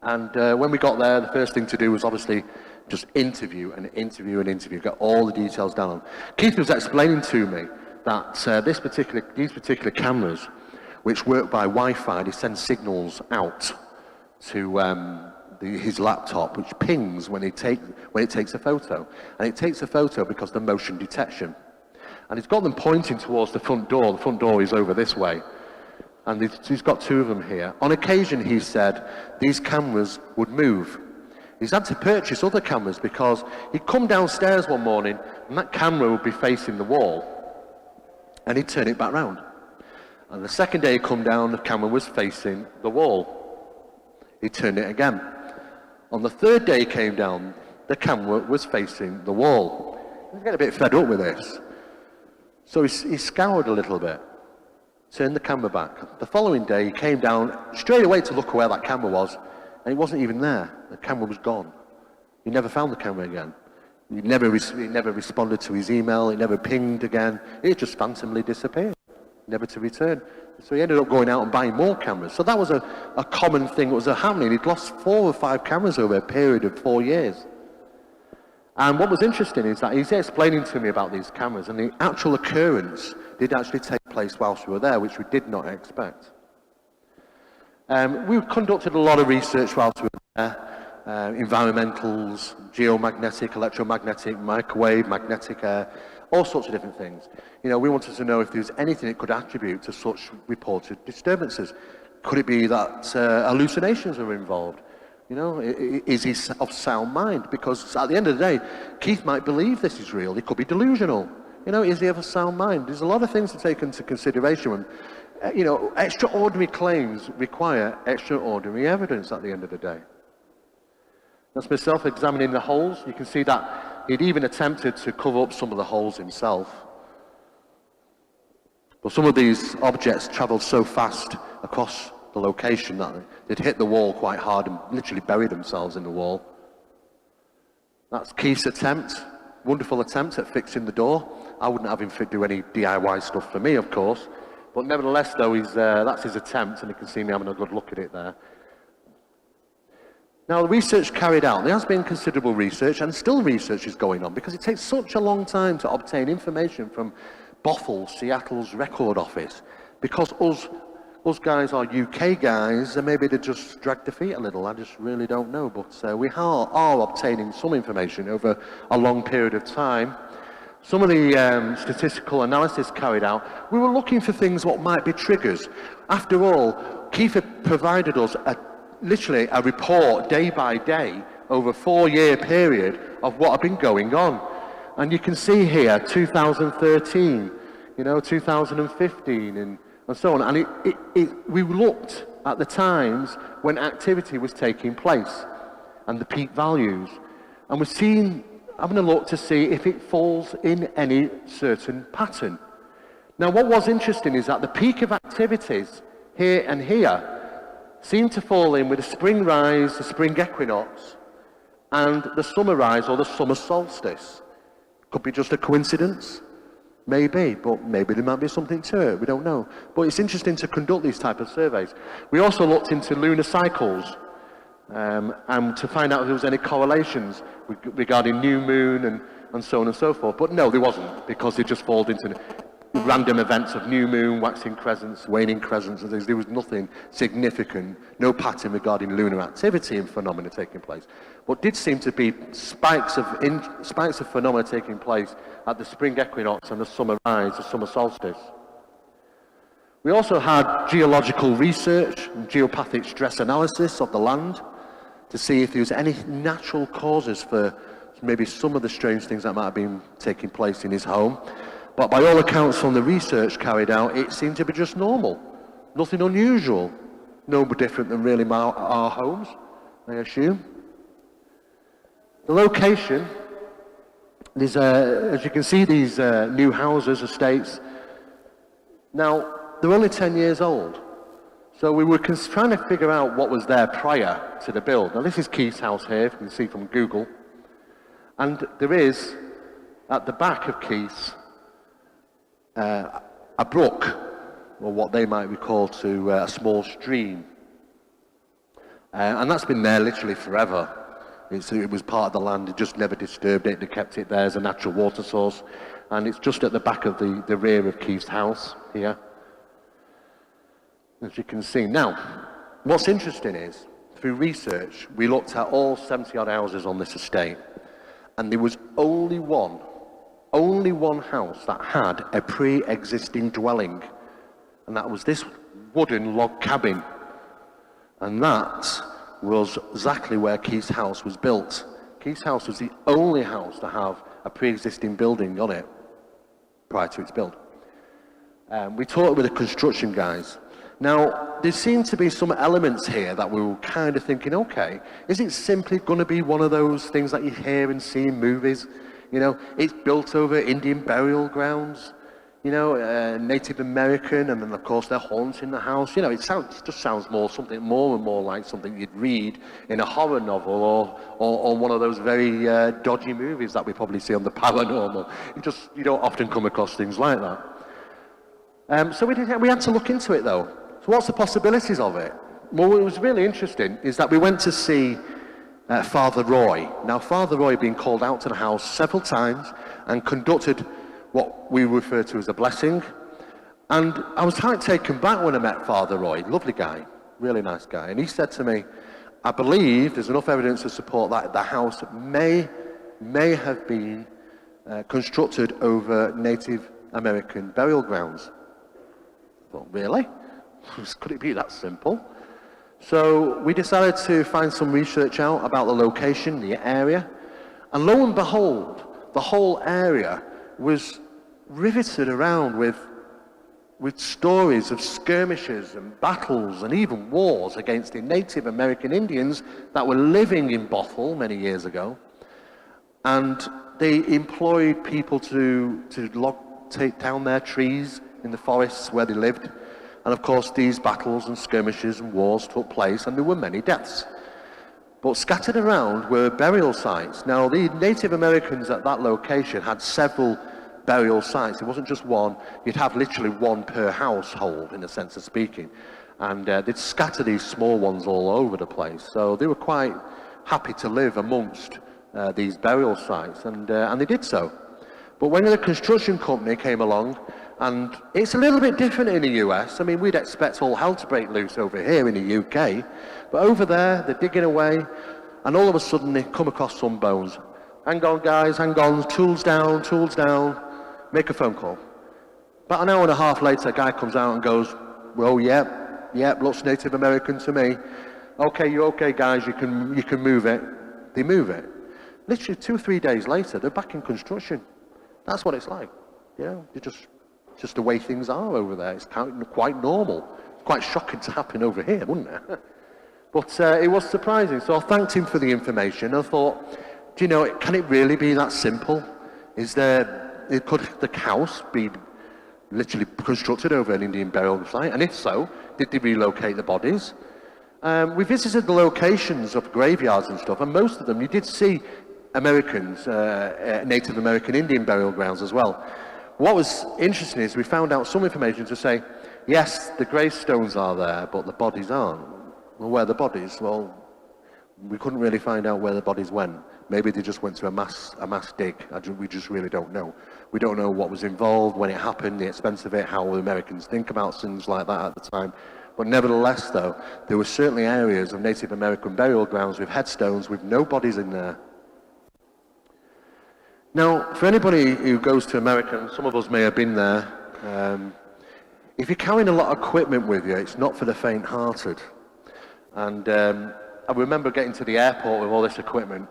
and when we got there, the first thing to do was obviously just interview, get all the details down. Keith was explaining to me that these particular cameras, which work by Wi-Fi, they send signals out to his laptop, which pings when it takes a photo. And it takes a photo because of the motion detection. And he's got them pointing towards the front door. The front door is over this way. And he's got two of them here. On occasion, he said, these cameras would move. He's had to purchase other cameras because he'd come downstairs one morning and that camera would be facing the wall. And he'd turn it back round. And the second day he'd come down, the camera was facing the wall. He turned it again. On the third day he came down, the camera was facing the wall. He's getting a bit fed up with this. So he scoured a little bit, turned the camera back. The following day he came down straight away to look where that camera was, and it wasn't even there. The camera was gone. He never found the camera again. He never responded to his email, it never pinged again. It just phantomly disappeared, never to return. So he ended up going out and buying more cameras. So that was a common thing that was happening. He'd lost 4 or 5 cameras over a period of 4 years. And what was interesting is that he's explaining to me about these cameras, and the actual occurrence did actually take place whilst we were there, which we did not expect. We conducted a lot of research whilst we were there. Environmentals, geomagnetic, electromagnetic, microwave, magnetic air, all sorts of different things. You know, we wanted to know if there was anything it could attribute to such reported disturbances. Could it be that hallucinations are involved? You know, is he of sound mind? Because at the end of the day, Keith might believe this is real. He could be delusional. You know, is he of a sound mind? There's a lot of things to take into consideration when, you know, extraordinary claims require extraordinary evidence at the end of the day. That's myself examining the holes. You can see that he'd even attempted to cover up some of the holes himself. But some of these objects travelled so fast across the location that they'd hit the wall quite hard and literally bury themselves in the wall. That's Keith's attempt, wonderful attempt at fixing the door. I wouldn't have him do any DIY stuff for me, of course. But nevertheless, though, that's his attempt, and you can see me having a good look at it there. Now, the research carried out, there has been considerable research, and still research is going on, because it takes such a long time to obtain information from BUM-FLUFF, Seattle's record office, because us guys are UK guys, and maybe they just drag their feet a little, I just really don't know, but we are obtaining some information over a long period of time. Some of the statistical analysis carried out, we were looking for things what might be triggers. After all, Keith had provided us literally a report day by day over a 4-year period of what had been going on. And you can see here 2013, you know, 2015 and so on. And we looked at the times when activity was taking place and the peak values. And we're having a look to see if it falls in any certain pattern. Now, what was interesting is that the peak of activities here and here seem to fall in with the spring rise, the spring equinox, and the summer rise or the summer solstice. Could be just a coincidence, maybe, but maybe there might be something to it, we don't know. But it's interesting to conduct these type of surveys. We also looked into lunar cycles, and to find out if there was any correlations regarding new moon and so on and so forth. But no, there wasn't, because they just fall into random events of new moon, waxing crescents, waning crescents, and there was nothing significant, no pattern regarding lunar activity and phenomena taking place. But did seem to be spikes of phenomena taking place at the spring equinox and the summer rise, the summer solstice. We also had geological research and geopathic stress analysis of the land to see if there was any natural causes for maybe some of the strange things that might have been taking place in his home. But by all accounts from the research carried out, it seemed to be just normal. Nothing unusual. No different than really our homes, I assume. The location, there's, as you can see, these new houses, estates. Now, they're only 10 years old. So we were trying to figure out what was there prior to the build. Now, this is Keith's house here, if you can see from Google. And there is, at the back of Keith's, a brook, or what they might recall to a small stream. And that's been there literally forever. It was part of the land, it just never disturbed it, they kept it there as a natural water source. And it's just at the back of the rear of Keith's house here, as you can see. Now, what's interesting is, through research, we looked at all 70 odd houses on this estate, and there was only one house that had a pre-existing dwelling, and that was this wooden log cabin. And that was exactly where Keith's house was built. Keith's house was the only house to have a pre-existing building on it prior to its build. We talked with the construction guys. Now, there seemed to be some elements here that we were kind of thinking, okay, is it simply going to be one of those things that you hear and see in movies? You know, it's built over Indian burial grounds, you know, Native American, and then of course they're haunting the house. You know, it just sounds more and more like something you'd read in a horror novel or one of those very dodgy movies that we probably see on the paranormal. You don't often come across things like that. So we had to look into it though. So what's the possibilities of it? Well, what was really interesting is that we went to see Father Roy. Now, Father Roy had been called out to the house several times and conducted what we refer to as a blessing. And I was quite taken back when I met Father Roy. Lovely guy, really nice guy. And he said to me, I believe there's enough evidence to support that the house may have been constructed over Native American burial grounds. I thought, really? Could it be that simple? So we decided to find some research out about the location, the area, and lo and behold, the whole area was riveted around with stories of skirmishes and battles and even wars against the Native American Indians that were living in Bothell many years ago. And they employed people to take down their trees in the forests where they lived. And of course, these battles and skirmishes and wars took place, and there were many deaths. But scattered around were burial sites. Now, the Native Americans at that location had several burial sites. It wasn't just one. You'd have literally one per household, in a sense of speaking. And they'd scatter these small ones all over the place. So they were quite happy to live amongst these burial sites, and they did so. But when the construction company came along, and it's a little bit different in the US. I mean, we'd expect all hell to break loose over here in the UK. But over there, they're digging away, and all of a sudden they come across some bones. Hang on, guys, hang on, tools down, make a phone call. About an hour and a half later, a guy comes out and goes, well, yep, looks Native American to me. Okay, you're okay, guys, you can move it. They move it. Literally 2 or 3 days later, they're back in construction. That's what it's like. You know, it's just the way things are over there. It's quite normal. It's quite shocking to happen over here, wouldn't it? But it was surprising. So I thanked him for the information. I thought, do you know, can it really be that simple? Could the house be literally constructed over an Indian burial site? And if so, did they relocate the bodies? We visited the locations of graveyards and stuff, and most of them, you did see Americans, Native American Indian burial grounds as well. What was interesting is we found out some information to say, yes, the gravestones are there, but the bodies aren't. Well, where are the bodies? Well, We couldn't really find out where the bodies went. Maybe they just went to a mass dig. We just really don't know. We don't know what was involved, when it happened, the expense of it, how the Americans think about things like that at the time. But nevertheless, though, there were certainly areas of Native American burial grounds with headstones with no bodies in there. Now, for anybody who goes to America, and some of us may have been there, if you're carrying a lot of equipment with you, it's not for the faint-hearted. And I remember getting to the airport with all this equipment,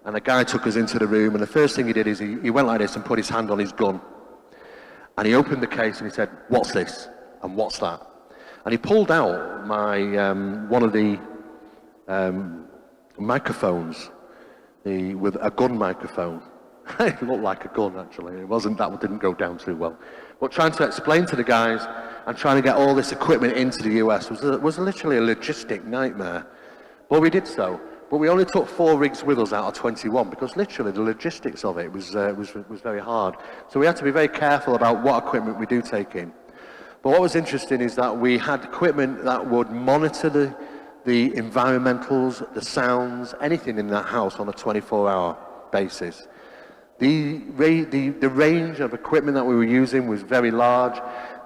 and a guy took us into the room, and the first thing he did is he went like this and put his hand on his gun. And he opened the case and he said, "What's this? And what's that?" And he pulled out my one of the microphones, with a gun microphone. It looked like a gun, actually. It wasn't, that didn't go down too well. But trying to explain to the guys and trying to get all this equipment into the US was literally a logistic nightmare. But we did so. But we only took 4 rigs with us out of 21 because literally the logistics of it was very hard. So we had to be very careful about what equipment we do take in. But what was interesting is that we had equipment that would monitor the environmentals, the sounds, anything in that house on a 24-hour basis. The range of equipment that we were using was very large.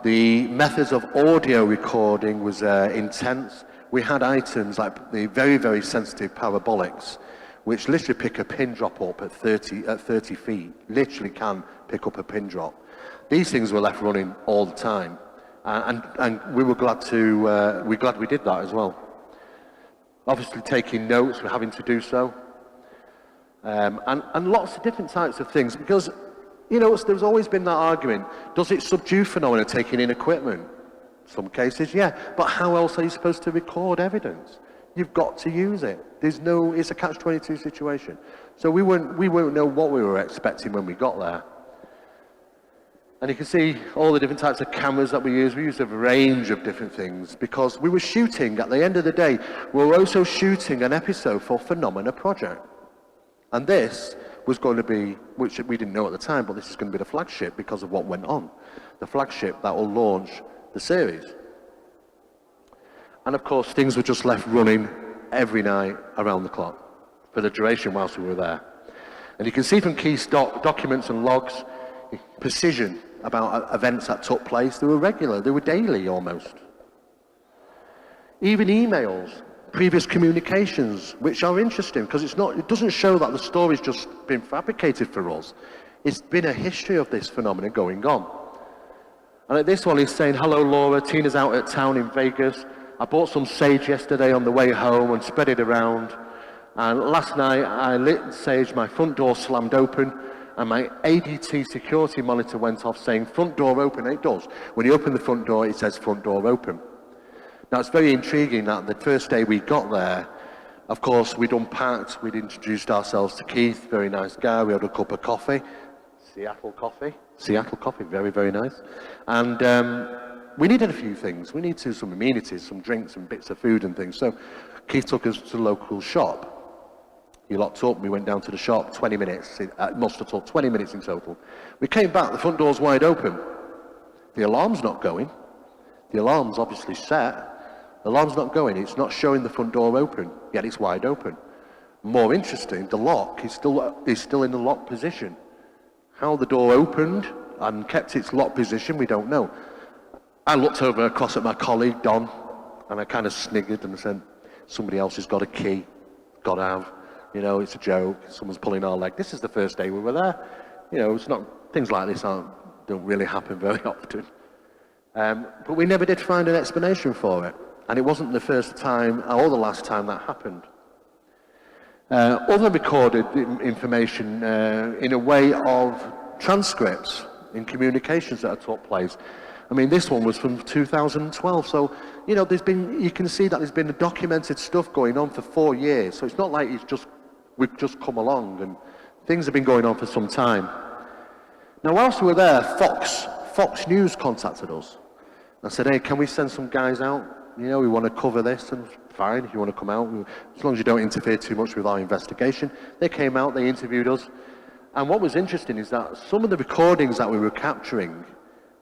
The methods of audio recording was intense. We had items like the very, very sensitive parabolics, which literally pick a pin drop up at 30 feet. Literally can pick up a pin drop. These things were left running all the time, and we were glad we did that as well. Obviously, taking notes, we're having to do so. And lots of different types of things, because, there's always been that argument, does it subdue phenomena taking in equipment? Some cases, yeah, but how else are you supposed to record evidence? You've got to use it. It's a catch-22 situation. So we won't know what we were expecting when we got there. And you can see all the different types of cameras that we use. We used a range of different things because we were shooting, at the end of the day, we were also shooting an episode for Phenomena Project. And this was going to be, which we didn't know at the time, but this is going to be the flagship because of what went on. The flagship that will launch the series. And of course, things were just left running every night around the clock for the duration whilst we were there. And you can see from key documents and logs, precision about events that took place. They were regular, they were daily almost. Even emails, previous communications, which are interesting because it doesn't show that the story's just been fabricated for us. It's been a history of this phenomenon going on. And at this one he's saying, "Hello Laura, Tina's out at town in Vegas. I bought some sage yesterday on the way home and spread it around. And last night I lit sage, my front door slammed open and my ADT security monitor went off saying front door open." And it does. When you open the front door, it says front door open. Now it's very intriguing that the first day we got there, of course we'd unpacked, we'd introduced ourselves to Keith, very nice guy, we had a cup of coffee. Seattle coffee, very, very nice. And we needed a few things. We needed some amenities, some drinks and bits of food and things. So Keith took us to the local shop. He locked up, we went down to the shop, 20 minutes. It must have took 20 minutes in total. We came back, the front door's wide open. The alarm's not going. The alarm's obviously set. The alarm's not going, it's not showing the front door open, yet it's wide open. More interesting, the lock is still in the locked position. How the door opened and kept its locked position, we don't know. I looked over across at my colleague, Don, and I kind of sniggered and said, "Somebody else has got a key, got to have. It's a joke, someone's pulling our leg." This is the first day we were there. It's not, things like this don't really happen very often. But we never did find an explanation for it. And it wasn't the first time or the last time that happened. Other recorded information in a way of transcripts in communications that took place. I mean, this one was from 2012, so you can see that there's been documented stuff going on for 4 years. So it's not like we've just come along, and things have been going on for some time. Now, whilst we were there, Fox News contacted us and said, "Hey, can we send some guys out? We want to cover this." And fine, if you want to come out, as long as you don't interfere too much with our investigation. They came out, they interviewed us. And what was interesting is that some of the recordings that we were capturing,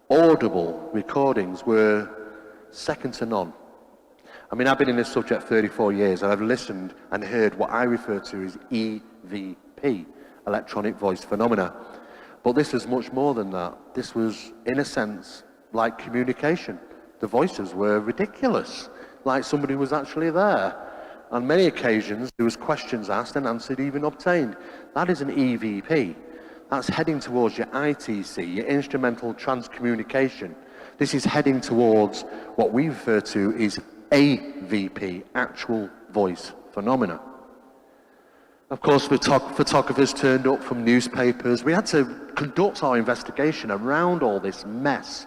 audible recordings, were second to none. I mean, I've been in this subject 34 years, and I've listened and heard what I refer to as EVP, electronic voice phenomena. But this is much more than that. This was, in a sense, like communication. The voices were ridiculous, like somebody was actually there. On many occasions, there was questions asked and answered even obtained. That is an EVP. That's heading towards your ITC, your instrumental transcommunication. This is heading towards what we refer to as AVP, actual voice phenomena. Of course, photographers turned up from newspapers. We had to conduct our investigation around all this mess,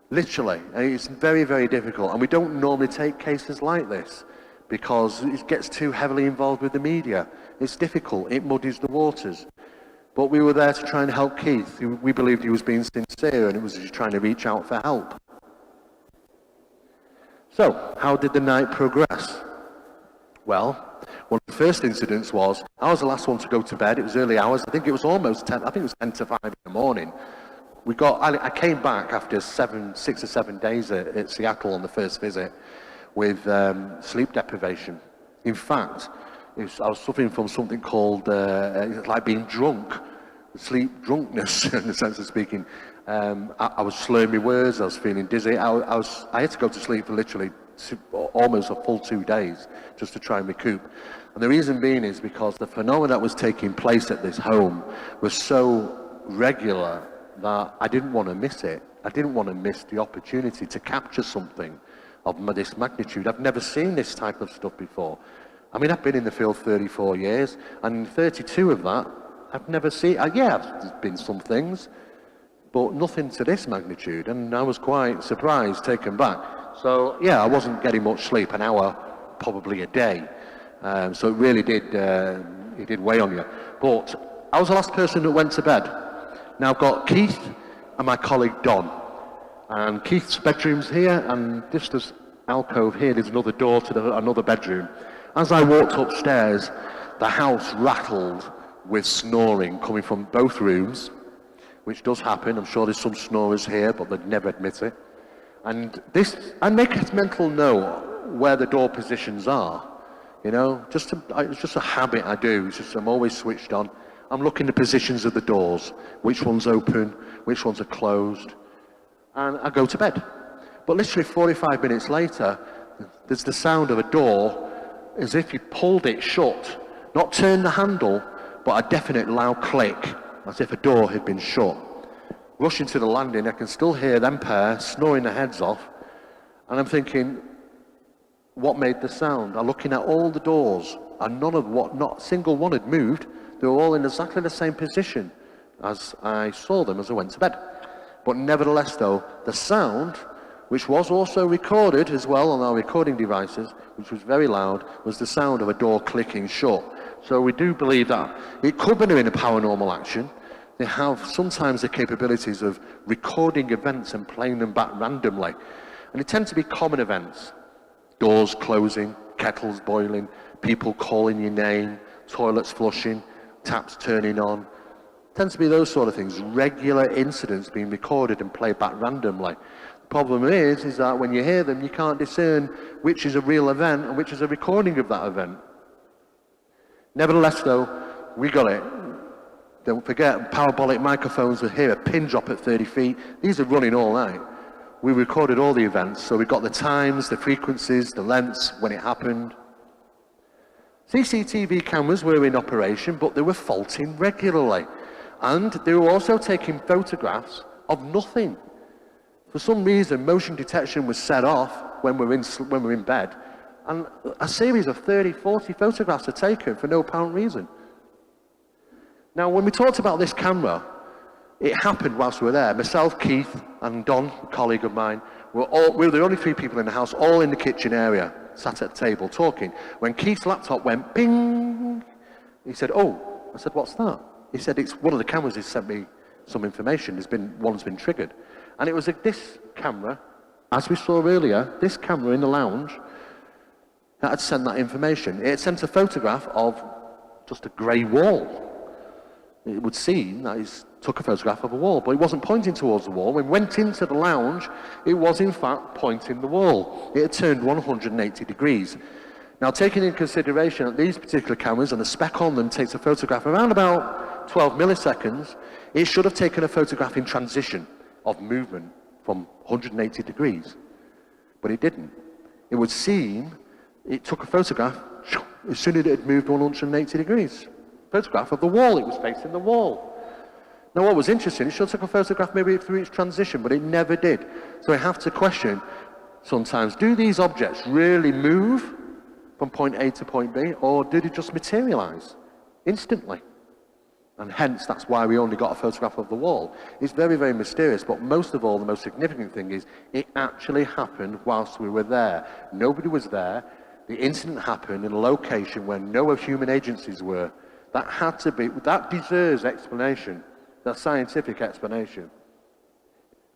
literally. And it's very, very difficult. And we don't normally take cases like this because it gets too heavily involved with the media. It's difficult. It muddies the waters. But we were there to try and help Keith. We believed he was being sincere and it was just trying to reach out for help. So, how did the night progress? Well, one of the first incidents was, I was the last one to go to bed. It was early hours. I think it was almost 10, I think it was 10 to 5 in the morning. I came back after 6 or 7 days at Seattle on the first visit with sleep deprivation. In fact, I was suffering from something called, like being drunk, sleep drunkenness in the sense of speaking. I was slurring my words, I was feeling dizzy. I had to go to sleep for literally almost a full 2 days just to try and recoup. And the reason being is because the phenomena that was taking place at this home was so regular that I didn't want to miss it. I didn't want to miss the opportunity to capture something of this magnitude. I've never seen this type of stuff before. I mean, I've been in the field 34 years, and 32 of that, I've never seen, there's been some things, but nothing to this magnitude, and I was quite surprised, taken back. So, yeah, I wasn't getting much sleep, an hour, probably a day. So it really did weigh on you. But I was the last person that went to bed. Now I've got Keith and my colleague Don. And Keith's bedroom's here, and just this alcove here, there's another door to another bedroom. As I walked upstairs, the house rattled with snoring coming from both rooms, which does happen. I'm sure there's some snorers here, but they'd never admit it. And I make a mental note where the door positions are. You know, it's just a habit I do. It's just I'm always switched on. I'm looking at the positions of the doors, which one's open, which ones are closed, and I go to bed. But literally 45 minutes later, there's the sound of a door as if you pulled it shut, not turned the handle, but a definite loud click, as if a door had been shut. Rushing to the landing, I can still hear them pair snoring their heads off, and I'm thinking, what made the sound? I'm looking at all the doors, and not a single one had moved. They were all in exactly the same position as I saw them as I went to bed. But nevertheless, though, the sound, which was also recorded as well on our recording devices, which was very loud, was the sound of a door clicking shut. So we do believe that it could be in a paranormal action. They have sometimes the capabilities of recording events and playing them back randomly. And they tend to be common events. Doors closing, kettles boiling, people calling your name, toilets flushing, taps turning on. Tends to be those sort of things, regular incidents being recorded and played back randomly. The problem is that when you hear them, you can't discern which is a real event and which is a recording of that event. Nevertheless, though, we got it. Don't forget, parabolic microphones are here, a pin drop at 30 feet. These are running all night. We recorded all the events, so we got the times, the frequencies, the lengths, when it happened. CCTV cameras were in operation, but they were faulting regularly. And they were also taking photographs of nothing. For some reason, motion detection was set off when we're in bed, and a series of 30, 40 photographs are taken for no apparent reason. Now, when we talked about this camera, it happened whilst we were there. Myself, Keith, and Don, a colleague of mine, we were the only 3 people in the house, all in the kitchen area, sat at the table talking. When Keith's laptop went ping, he said, "Oh," I said, "What's that?" He said, "It's one of the cameras has sent me some information. One's been triggered." And it was this camera, as we saw earlier, this camera in the lounge, that had sent that information. It had sent a photograph of just a grey wall. It would seem that is took a photograph of a wall, but it wasn't pointing towards the wall. When we went into the lounge, it was in fact pointing the wall. It had turned 180 degrees. Now, taking into consideration that these particular cameras and the spec on them takes a photograph around about 12 milliseconds, it should have taken a photograph in transition of movement from 180 degrees, but it didn't. It would seem it took a photograph as soon as it had moved 180 degrees. Photograph of the wall, it was facing the wall. Now, what was interesting, it should have took a photograph maybe through its transition, but it never did. So I have to question sometimes, do these objects really move from point A to point B, or did it just materialize instantly? And hence, that's why we only got a photograph of the wall. It's very, very mysterious, but most of all, the most significant thing is it actually happened whilst we were there. Nobody was there. The incident happened in a location where no human agencies were. That had to be, that deserves explanation, that scientific explanation.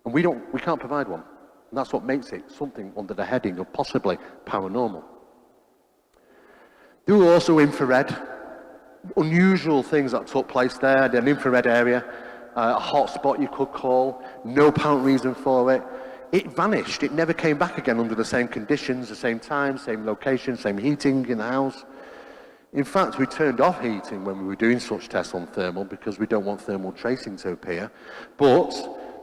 And we can't provide one. And that's what makes it something under the heading of possibly paranormal. There were also infrared, unusual things that took place there. An infrared area, a hotspot you could call, no apparent reason for it. It vanished. It never came back again under the same conditions, the same time, same location, same heating in the house. In fact, we turned off heating when we were doing such tests on thermal because we don't want thermal tracing to appear. But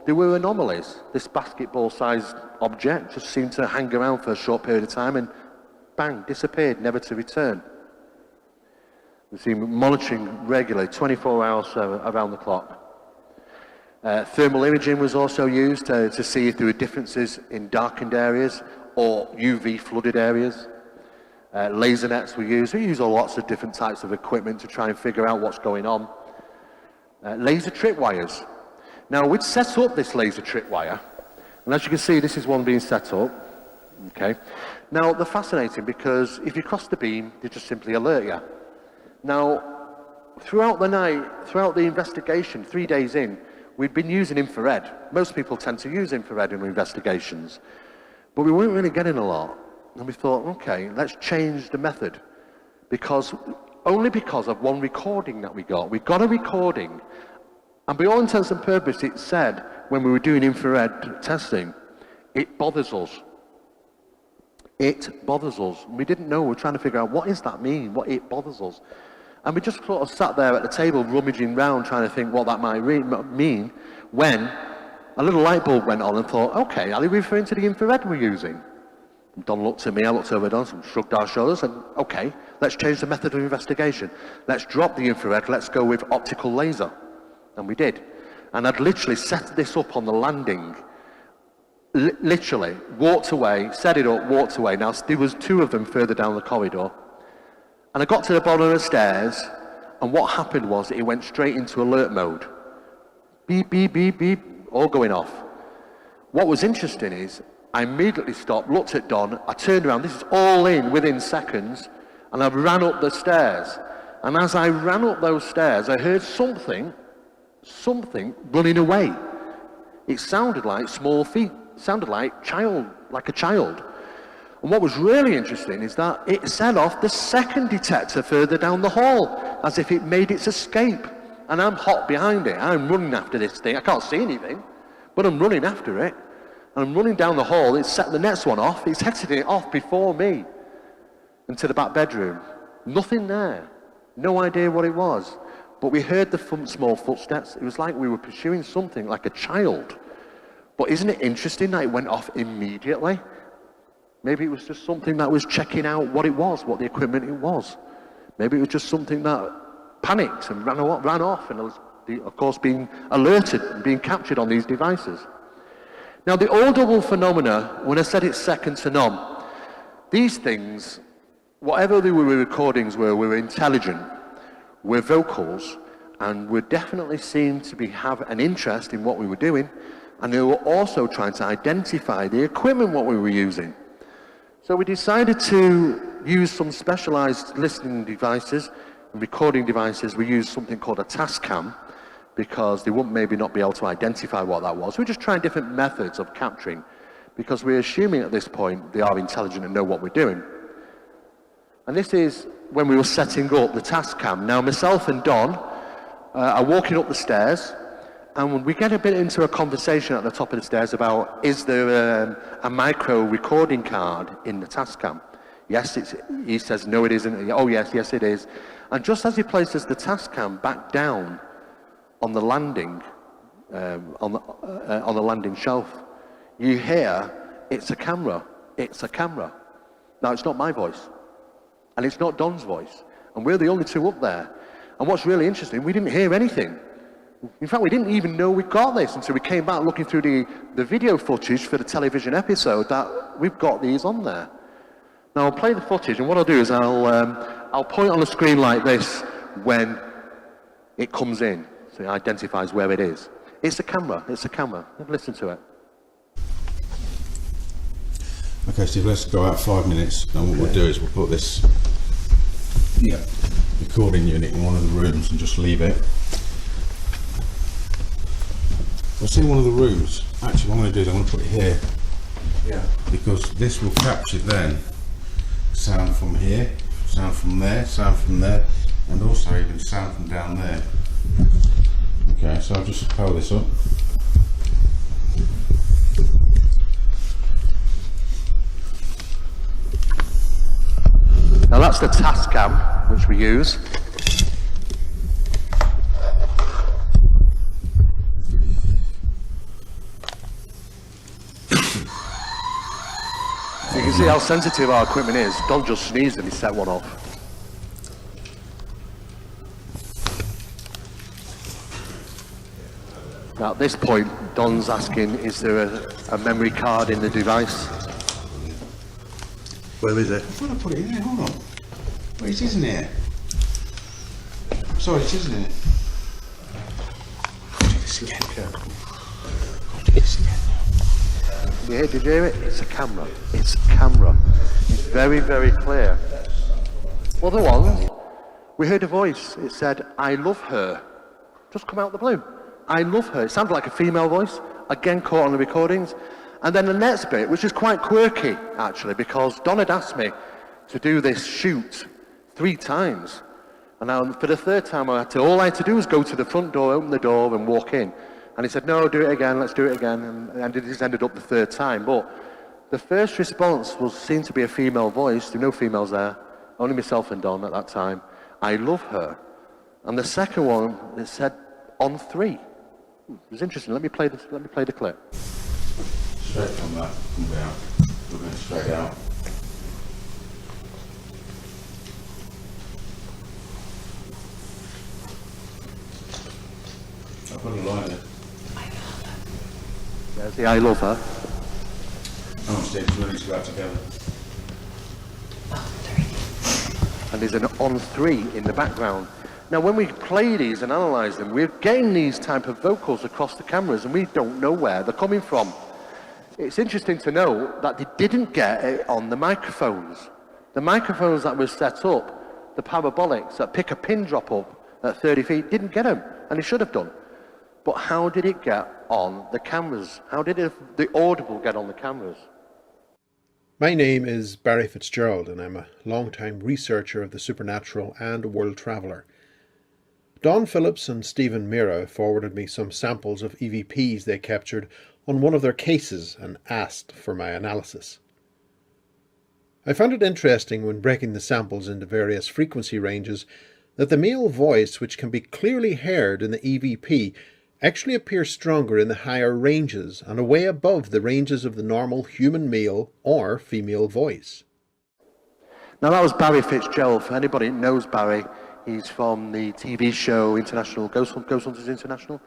there were anomalies. This basketball-sized object just seemed to hang around for a short period of time and bang, disappeared, never to return. We've seen monitoring regularly, 24 hours around the clock. Thermal imaging was also used to see if there were differences in darkened areas or UV flooded areas. Laser nets were used. We use lots of different types of equipment to try and figure out what's going on. Laser tripwires. Now, we'd set up this laser tripwire, and as you can see, this is one being set up. Okay. Now, they're fascinating because if you cross the beam, they just simply alert you. Now, throughout the night, throughout the investigation, 3 days in, we'd been using infrared. Most people tend to use infrared in investigations, but we weren't really getting a lot. And we thought, okay, let's change the method, only because of one recording that we got. We got a recording, and by all intents and purposes, it said, when we were doing infrared testing, it bothers us. It bothers us. We didn't know. We're trying to figure out, what does that mean? What it bothers us? And we just sort of sat there at the table, rummaging around, trying to think what that might mean, when a little light bulb went on and thought, okay, are they referring to the infrared we're using? Don looked at me, I looked over at Don, and shrugged our shoulders, and okay, let's change the method of investigation. Let's drop the infrared, let's go with optical laser. And we did. And I'd literally set this up on the landing, literally, walked away, set it up, walked away. Now, there was two of them further down the corridor. And I got to the bottom of the stairs, and what happened was it went straight into alert mode. Beep, beep, beep, beep, all going off. What was interesting is, I immediately stopped, looked at Don, I turned around, this is all in within seconds, and I ran up the stairs. And as I ran up those stairs, I heard something running away. It sounded like small feet, sounded like a child. And what was really interesting is that it set off the second detector further down the hall, as if it made its escape. And I'm hot behind it, I'm running after this thing, I can't see anything, but I'm running after it. And I'm running down the hall, it set the next one off, it's headed it off before me into the back bedroom. Nothing there, no idea what it was. But we heard the small footsteps. It was like we were pursuing something like a child. But isn't it interesting that it went off immediately? Maybe it was just something that was checking out what it was, what the equipment it was. Maybe it was just something that panicked and ran off and was, of course, being alerted and being captured on these devices. Now, the audible phenomena, when I said it's second to none, these things, whatever the recordings were intelligent, were vocals, and we definitely seemed to have an interest in what we were doing, and they were also trying to identify the equipment what we were using. So we decided to use some specialized listening devices and recording devices. We used something called a task cam, because they wouldn't maybe not be able to identify what that was. We're just trying different methods of capturing, because we're assuming at this point they are intelligent and know what we're doing. And this is when we were setting up the task cam. Now, myself and Don are walking up the stairs, And we get a bit into a conversation at the top of the stairs about, is there a micro recording card in the Tascam? Yes, he says, no it isn't. Oh yes, yes it is. And just as he places the Tascam back down on the landing, on the landing shelf, you hear, it's a camera, it's a camera. Now it's not my voice, and it's not Don's voice, and we're the only two up there. And what's really interesting, we didn't hear anything. In fact, we didn't even know we got this until we came back looking through the video footage for the television episode that we've got these on there. Now I'll play the footage, and what I'll do is I'll point on the screen like this when it comes in, so it identifies where it is. It's a camera, it's a camera. Listen to it. Okay, Steve, let's go out 5 minutes, and what we'll do is we'll put this recording unit in one of the rooms and just leave it. We'll see one of the rooms. Actually, what I'm going to do is I'm going to put it here. Yeah. Because this will capture then sound from here, sound from there, and also even sound from down there. Okay, so I'll just power this up. Now that's the Tascam which we use. You can see how sensitive our equipment is. Don just sneezed and he set one off. Now at this point, Don's asking, is there a memory card in the device? Where is it? I thought I put it in there, hold on. Wait, it isn't here. Sorry, it isn't here. Do this again. Do this again. Did you hear it? It's a camera. It's a camera. It's very, very clear. Other ones, we heard a voice. It said, I love her. Just come out the blue. I love her. It sounded like a female voice. Again, caught on the recordings. And then the next bit, which is quite quirky, actually, because Don had asked me to do this shoot 3 times. And now, for the 3rd time, all I had to do was go to the front door, open the door, and walk in. And he said, no, do it again, let's do it again. And it just ended up the 3rd time. But the first response seemed to be a female voice. There were no females there, only myself and Don at that time. I love her. And the second one, it said, on 3. It was interesting. Let me play the clip. Straight from that, come down. We're going straight out. I've got a line there. There's the I love her. How much Dave's willing to go out together? And there's an on 3 in the background. Now when we play these and analyse them, we're getting these type of vocals across the cameras and we don't know where they're coming from. It's interesting to know that they didn't get it on the microphones. The microphones that were set up, the parabolics that pick a pin drop up at 30 feet, didn't get them, and they should have done. But how did it get on the cameras? How did the audible get on the cameras? My name is Barry Fitzgerald, and I'm a long-time researcher of the supernatural and a world traveller. Don Phillips and Stephen Mira forwarded me some samples of EVPs they captured on one of their cases and asked for my analysis. I found it interesting when breaking the samples into various frequency ranges that the male voice, which can be clearly heard in the EVP, actually appears stronger in the higher ranges and way above the ranges of the normal human male or female voice. Now that was Barry Fitzgerald. For anybody who knows Barry, he's from the TV show International Ghost Hunters International.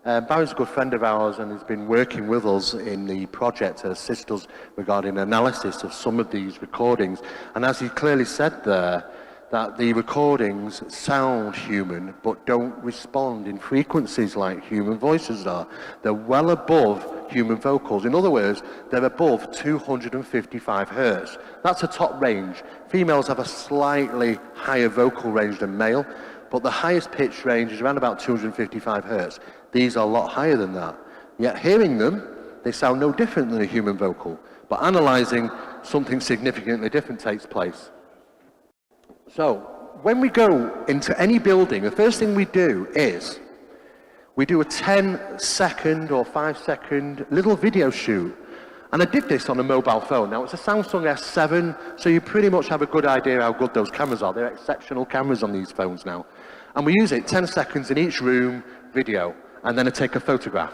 Barry's a good friend of ours and has been working with us in the project to assist us regarding analysis of some of these recordings. And as he clearly said there, that the recordings sound human but don't respond in frequencies like human voices are. They're well above human vocals. In other words, they're above 255 hertz. That's a top range. Females have a slightly higher vocal range than male, but the highest pitch range is around about 255 hertz. These are a lot higher than that. Yet hearing them, they sound no different than a human vocal. But analysing, something significantly different takes place. So, when we go into any building, the first thing we do is we do a 10-second or 5-second little video shoot. And I did this on a mobile phone. Now, it's a Samsung S7, so you pretty much have a good idea how good those cameras are. They're exceptional cameras on these phones now. And we use it 10 seconds in each room, video, and then I take a photograph.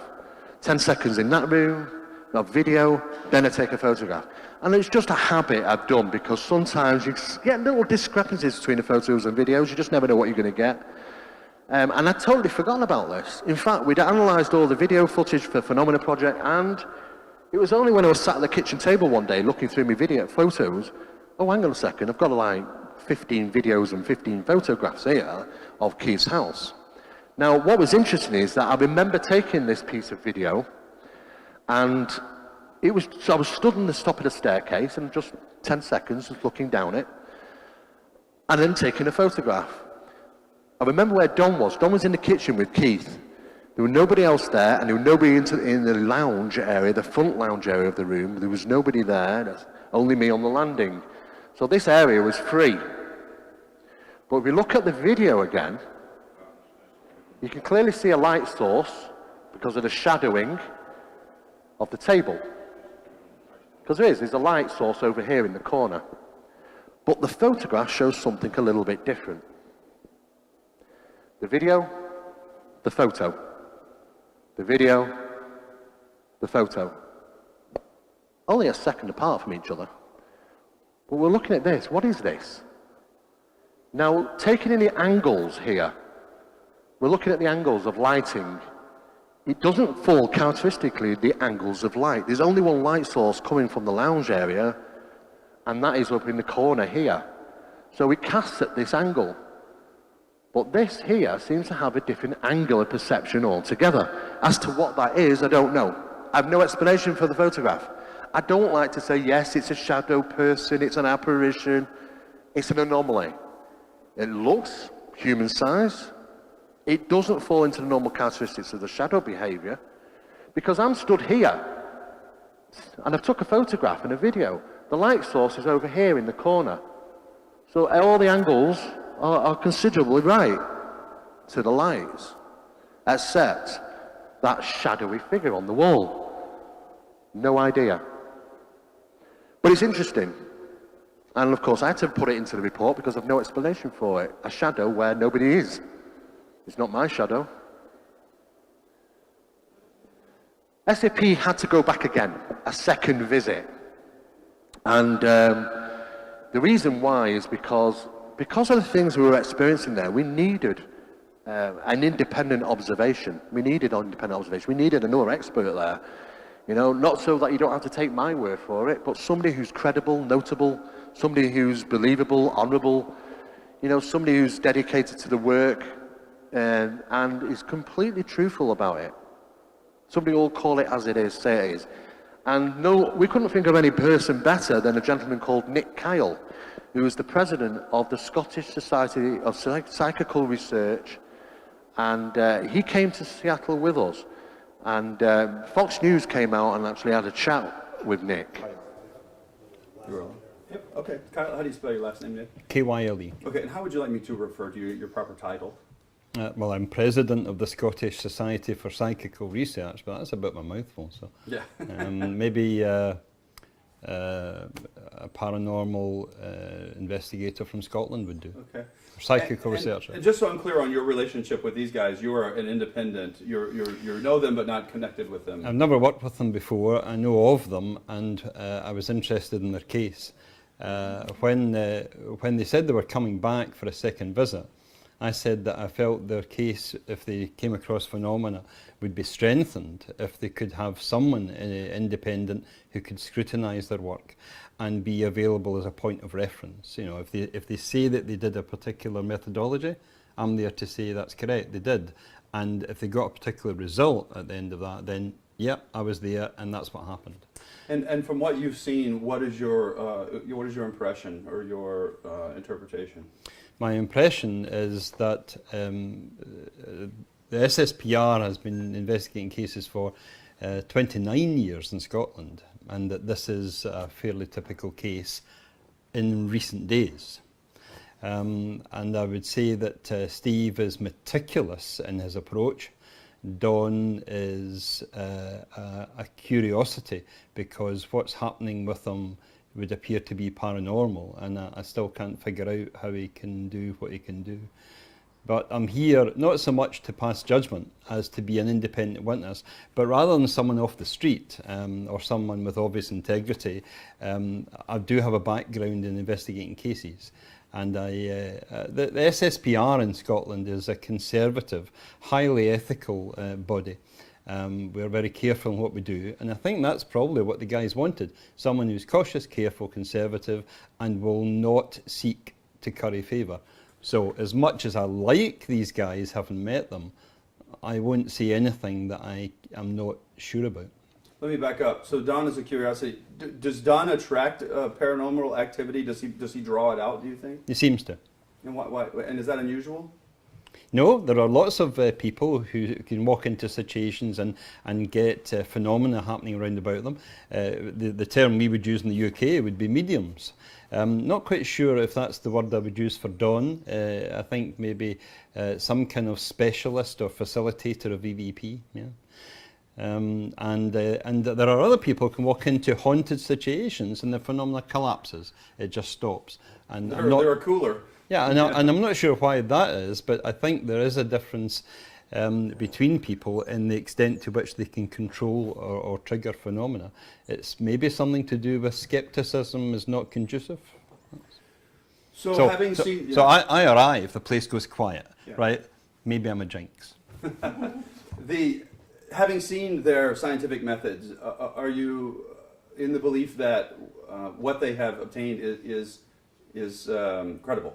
10 seconds in that room, of video, then I take a photograph. And it's just a habit I've done, because sometimes you get little discrepancies between the photos and videos. You just never know what you're going to get. And I'd totally forgotten about this. In fact, we'd analysed all the video footage for the Phenomena Project, and it was only when I was sat at the kitchen table one day looking through my video photos, oh, hang on a second, I've got like 15 videos and 15 photographs here of Keith's house. Now, what was interesting is that I remember taking this piece of video, and so I was stood on the top of the staircase, and just 10 seconds just looking down it, and then taking a photograph. I remember where Don was. Don was in the kitchen with Keith. There was nobody else there, and there was nobody in the lounge area, the front lounge area of the room. There was nobody there, there's only me on the landing. So this area was free. But if we look at the video again, you can clearly see a light source because of the shadowing of the table. Because there's a light source over here in the corner. But the photograph shows something a little bit different. The video, the photo. The video, the photo. Only a second apart from each other. But we're looking at this. What is this? Now, taking in the angles here, we're looking at the angles of lighting. It doesn't fall characteristically the angles of light. There's only one light source coming from the lounge area, and that is up in the corner here. So it casts at this angle. But this here seems to have a different angle of perception altogether. As to what that is, I don't know. I have no explanation for the photograph. I don't like to say, yes, it's a shadow person, it's an apparition, it's an anomaly. It looks human size. It doesn't fall into the normal characteristics of the shadow behavior, because I'm stood here, and I've took a photograph and a video. The light source is over here in the corner. So all the angles are considerably right to the lights, except that shadowy figure on the wall. No idea. But it's interesting. And of course, I had to put it into the report because I've no explanation for it. A shadow where nobody is. It's not my shadow. SAP had to go back again, a second visit. And the reason why is because of the things we were experiencing there, we needed an independent observation. We needed another expert there. You know, not so that you don't have to take my word for it, but somebody who's credible, notable, somebody who's believable, honourable, you know, somebody who's dedicated to the work and is completely truthful about it. Somebody will call it as it is, say it is. And no, we couldn't think of any person better than a gentleman called Nick Kyle, who is the president of the Scottish Society of Psychical Research, and he came to Seattle with us. And Fox News came out and actually had a chat with Nick. You're on. Yep, okay. Kyle, how do you spell your last name, Nick? K-Y-L-E. Okay, and how would you like me to refer to you, your proper title? Well, I'm president of the Scottish Society for Psychical Research, but that's a bit of a mouthful, so yeah. Maybe a paranormal investigator from Scotland would do. Okay. Psychical researcher. And just so I'm clear on your relationship with these guys, you are an independent. You know them but not connected with them. I've never worked with them before. I know of them, and I was interested in their case. When they said they were coming back for a second visit, I said that I felt their case, if they came across phenomena, would be strengthened if they could have someone independent who could scrutinise their work and be available as a point of reference. You know, if they say that they did a particular methodology, I'm there to say that's correct, they did. And if they got a particular result at the end of that, then yeah, I was there, and that's what happened. And from what you've seen, what is your impression or your interpretation? My impression is that the SSPR has been investigating cases for 29 years in Scotland, and that this is a fairly typical case in recent days. And I would say that Steve is meticulous in his approach. Dawn is a curiosity, because what's happening with him would appear to be paranormal, and I still can't figure out how he can do what he can do. But I'm here not so much to pass judgment as to be an independent witness, but rather than someone off the street or someone with obvious integrity. I do have a background in investigating cases, and the SSPR in Scotland is a conservative, highly ethical body. We're very careful in what we do, and I think that's probably what the guys wanted. Someone who's cautious, careful, conservative, and will not seek to curry favour. So as much as I like these guys, having met them, I won't see anything that I am not sure about. Let me back up. So Don is a curiosity. Does Don attract paranormal activity? Does he draw it out, do you think? He seems to. And why, and is that unusual? No, there are lots of people who can walk into situations and get phenomena happening around about them. The term we would use in the UK would be mediums. Not quite sure if that's the word I would use for Don. I think maybe some kind of specialist or facilitator of EVP. Yeah. And there are other people who can walk into haunted situations and the phenomena collapses. It just stops. And they're cooler. Yeah, and I'm not sure why that is, but I think there is a difference between people in the extent to which they can control or trigger phenomena. It's maybe something to do with skepticism is not conducive. So having seen... Yeah. So I arrive, the place goes quiet, yeah. Right? Maybe I'm a jinx. Having seen their scientific methods, are you in the belief that what they have obtained is credible?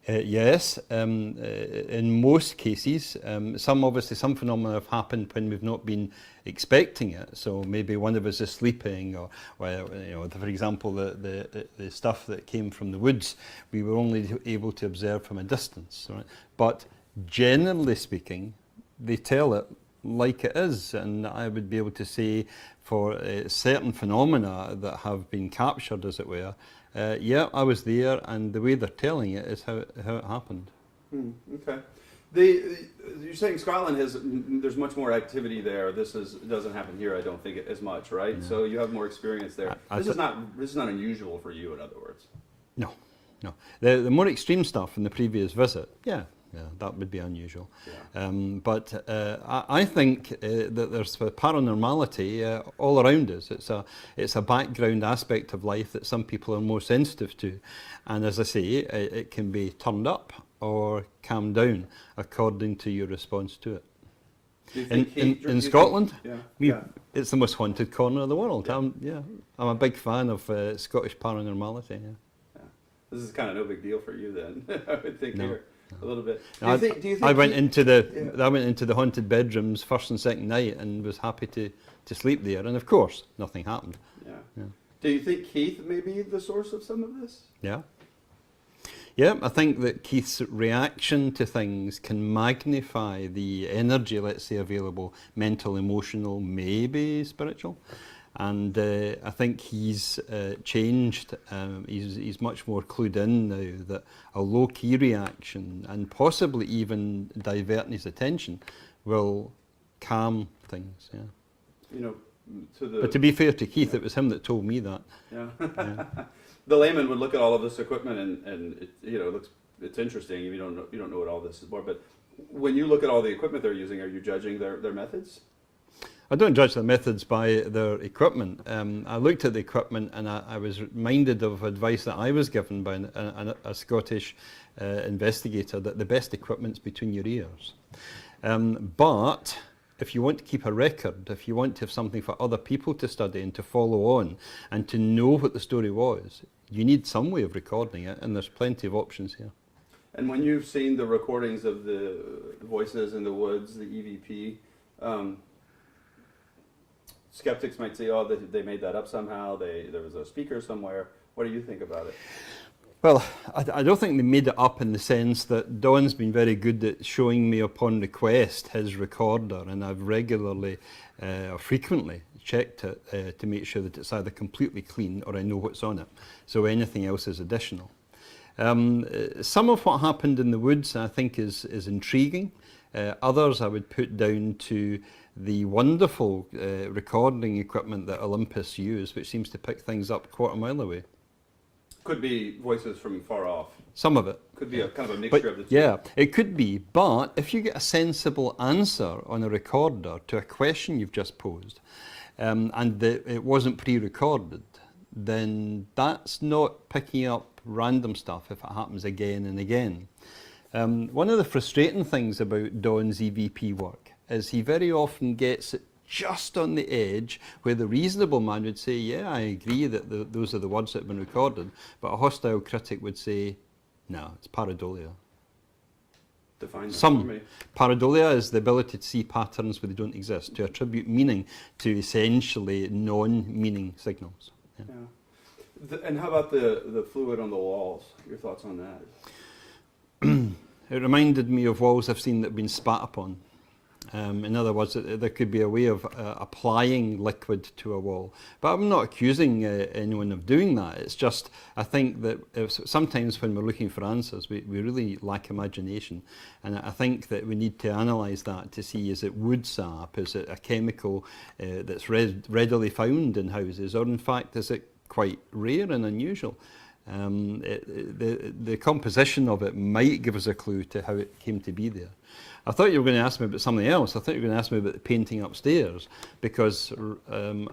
Yes, in most cases. Obviously some phenomena have happened when we've not been expecting it. So maybe one of us is sleeping, or for example, the stuff that came from the woods, we were only able to observe from a distance. Right? But generally speaking, they tell it like it is, and I would be able to say for certain phenomena that have been captured, as it were, yeah, I was there, and the way they're telling it is how it happened. Okay. You're saying Scotland there's much more activity there. Doesn't happen here, I don't think, as much, right? Yeah. So you have more experience there. This is not unusual for you, in other words. No. The more extreme stuff in the previous visit, yeah, that would be unusual. Yeah. But I think that there's paranormality all around us. It's a background aspect of life that some people are more sensitive to. And as I say, it can be turned up or calmed down according to your response to it. In Scotland, it's the most haunted corner of the world. Yeah. I'm a big fan of Scottish paranormality. Yeah. This is kind of no big deal for you then, I would think here. A little bit. Do you think I went into the haunted bedrooms first and second night and was happy to sleep there, and of course nothing happened. Yeah. Do you think Keith may be the source of some of this? Yeah, I think that Keith's reaction to things can magnify the energy, let's say, available, mental, emotional, maybe spiritual. And I think he's changed. He's much more clued in now that a low-key reaction and possibly even diverting his attention will calm things. Yeah. But to be fair to Keith, it was him that told me that. Yeah. The layman would look at all of this equipment and it's interesting. You don't know what all this is for. But when you look at all the equipment they're using, are you judging their methods? I don't judge their methods by their equipment. I looked at the equipment and I was reminded of advice that I was given by a Scottish investigator, that the best equipment's between your ears. But if you want to keep a record, if you want to have something for other people to study and to follow on and to know what the story was, you need some way of recording it, and there's plenty of options here. And when you've seen the recordings of the voices in the woods, the EVP, skeptics might say, oh, they made that up somehow, there was a speaker somewhere. What do you think about it? Well, I don't think they made it up in the sense that Don's been very good at showing me upon request his recorder, and I've regularly or frequently checked it to make sure that it's either completely clean or I know what's on it. So anything else is additional. Some of what happened in the woods I think is intriguing. Others I would put down to the wonderful recording equipment that Olympus use, which seems to pick things up a quarter mile away. Could be voices from far off. Some of it. Could be a kind of a mixture of the two. Yeah, it could be. But if you get a sensible answer on a recorder to a question you've just posed, and it wasn't pre-recorded, then that's not picking up random stuff if it happens again and again. One of the frustrating things about Don's EVP work is he very often gets it just on the edge where the reasonable man would say, yeah, I agree that those are the words that have been recorded, but a hostile critic would say, no, it's pareidolia. Define that for me. Pareidolia is the ability to see patterns where they don't exist, to attribute meaning to essentially non-meaning signals. Yeah. Yeah. And how about the fluid on the walls? Your thoughts on that? It reminded me of walls I've seen that have been spat upon. In other words, there could be a way of applying liquid to a wall. But I'm not accusing anyone of doing that. It's just, I think that sometimes when we're looking for answers, we really lack imagination. And I think that we need to analyse that to see, is it wood sap? Is it a chemical that's readily found in houses? Or in fact, is it quite rare and unusual? The composition of it might give us a clue to how it came to be there. I thought you were going to ask me about something else. I thought you were going to ask me about the painting upstairs, because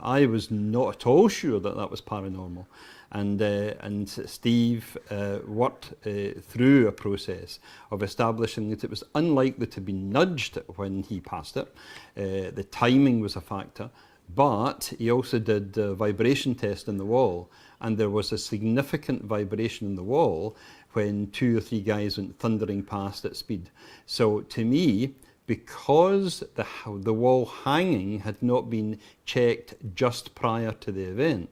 I was not at all sure that that was paranormal. And Steve worked through a process of establishing that it was unlikely to be nudged when he passed it. The timing was a factor, but he also did a vibration test in the wall, and there was a significant vibration in the wall when 2 or 3 guys went thundering past at speed. So to me, because the wall hanging had not been checked just prior to the event,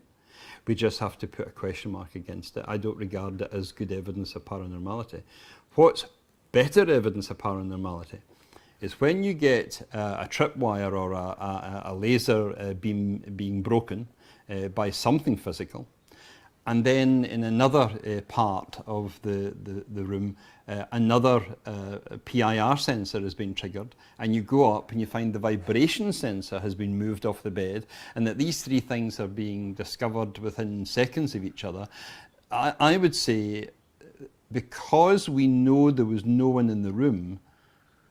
we just have to put a question mark against it. I don't regard it as good evidence of paranormality. What's better evidence of paranormality is when you get a tripwire or a laser beam being broken by something physical, and then in another part of the room, another PIR sensor has been triggered, and you go up and you find the vibration sensor has been moved off the bed, and that these 3 things are being discovered within seconds of each other. I would say, because we know there was no one in the room,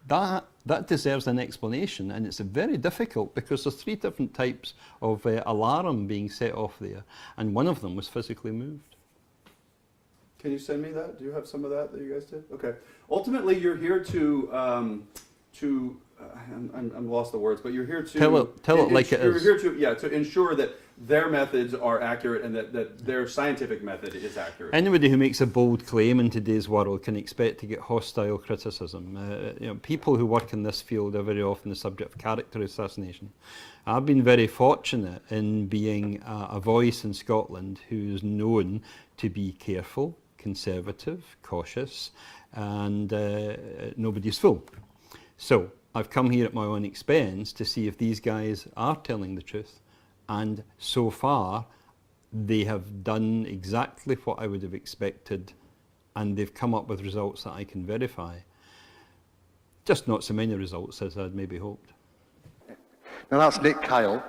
that deserves an explanation, and it's very difficult because there's 3 different types of alarm being set off there, and one of them was physically moved. Can you send me that? Do you have some of that you guys did? Okay. Ultimately, you're here to I'm lost the words, but you're here to tell it like it is. You're here to ensure that their methods are accurate and that their scientific method is accurate. Anybody who makes a bold claim in today's world can expect to get hostile criticism. People who work in this field are very often the subject of character assassination. I've been very fortunate in being a voice in Scotland who is known to be careful, conservative, cautious, and nobody's fool. So I've come here at my own expense to see if these guys are telling the truth. And so far, they have done exactly what I would have expected, and they've come up with results that I can verify. Just not so many results as I'd maybe hoped. Now that's Nick Kyle,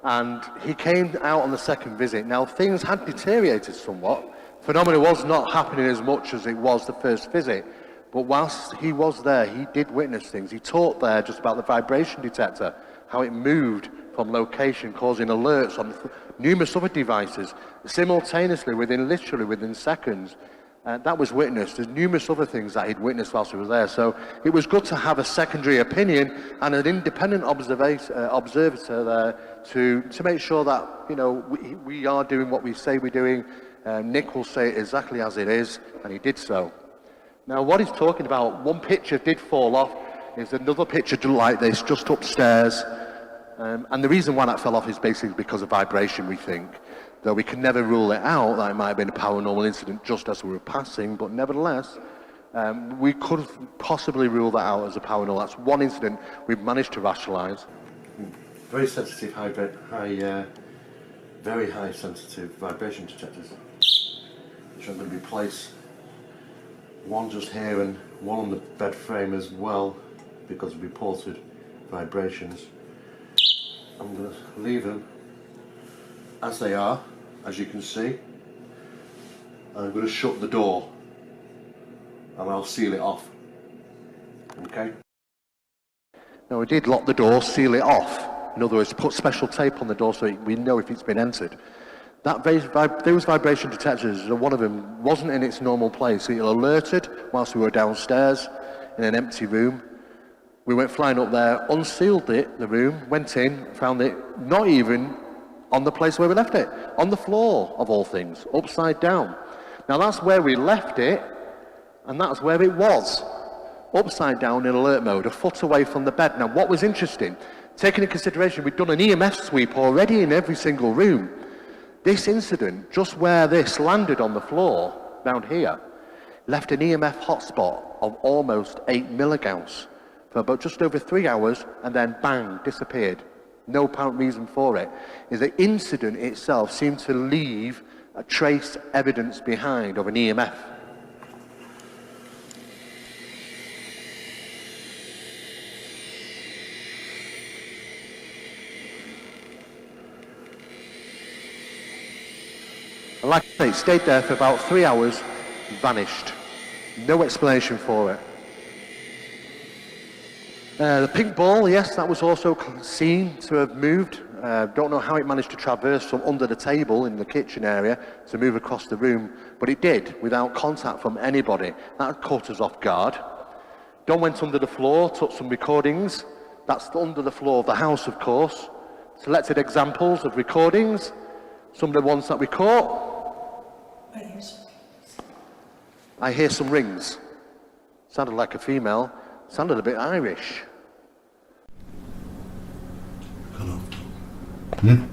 and he came out on the second visit. Now things had deteriorated somewhat. Phenomena was not happening as much as it was the first visit, but whilst he was there, he did witness things. He talked there just about the vibration detector, how it moved from location, causing alerts on numerous other devices simultaneously literally within seconds. That was witnessed. There's numerous other things that he'd witnessed whilst he was there. So it was good to have a secondary opinion and an independent observer there to make sure that we are doing what we say we're doing. Nick will say it exactly as it is, and he did so. Now what he's talking about, one picture did fall off. There's another picture like this just upstairs. And the reason why that fell off is basically because of vibration, we think. Though we can never rule it out, that it might have been a paranormal incident just as we were passing, but nevertheless, we could possibly rule that out as a paranormal. That's one incident we've managed to rationalise. Very sensitive, very high sensitive vibration detectors, which I'm going to replace. One just here and one on the bed frame as well. because of reported vibrations. I'm going to leave them as they are, as you can see. And I'm going to shut the door and I'll seal it off. Okay? Now we did lock the door, seal it off. In other words, put special tape on the door so we know if it's been entered. Those vibration detectors, one of them wasn't in its normal place. It alerted whilst we were downstairs in an empty room. We went flying up there, unsealed it, the room, went in, found it not even on the place where we left it, on the floor of all things, upside down. Now that's where we left it, and that's where it was, upside down in alert mode, a foot away from the bed. Now what was interesting, taking into consideration we'd done an EMF sweep already in every single room, this incident, just where this landed on the floor, down here, left an EMF hotspot of almost 8 milligauss for about just over 3 hours, and then bang, disappeared. No apparent reason for it. Is the incident itself seemed to leave a trace evidence behind of an EMF. And like I say, it stayed there for about 3 hours, vanished. No explanation for it. The pink ball, yes, that was also seen to have moved. Don't know how it managed to traverse from under the table in the kitchen area to move across the room, but it did, without contact from anybody. That caught us off guard. Don went under the floor, took some recordings. That's under the floor of the house, of course. Selected examples of recordings. Some of the ones that we caught. I hear some rings. Sounded like a female. Sounded a bit Irish. Hmm?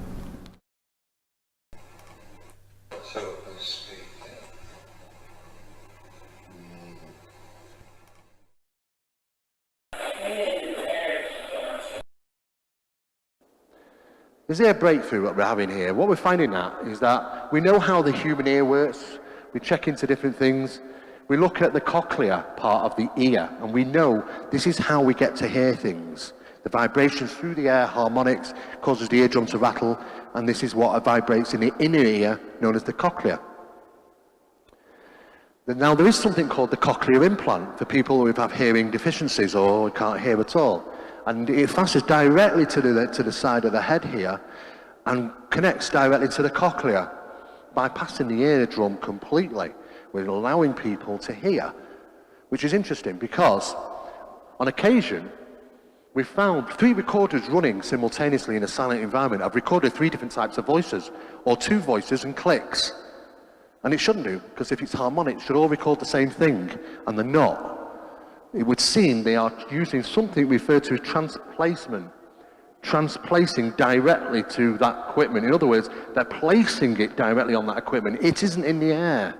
Is there a breakthrough that we're having here? What we're finding out is that we know how the human ear works. We check into different things. We look at the cochlea part of the ear, and we know this is how we get to hear things. The vibrations through the air, harmonics, causes the eardrum to rattle, and this is what vibrates in the inner ear, known as the cochlea. Now, there is something called the cochlear implant for people who have hearing deficiencies or can't hear at all. And it fastens directly to the side of the head here and connects directly to the cochlea, bypassing the eardrum completely. We're allowing people to hear, which is interesting because on occasion we found 3 recorders running simultaneously in a silent environment. I've recorded 3 different types of voices, or 2 voices and clicks. And it shouldn't do, because if it's harmonic, it should all record the same thing, and they're not. It would seem they are using something referred to as transplacement, transplacing directly to that equipment. In other words, they're placing it directly on that equipment. It isn't in the air.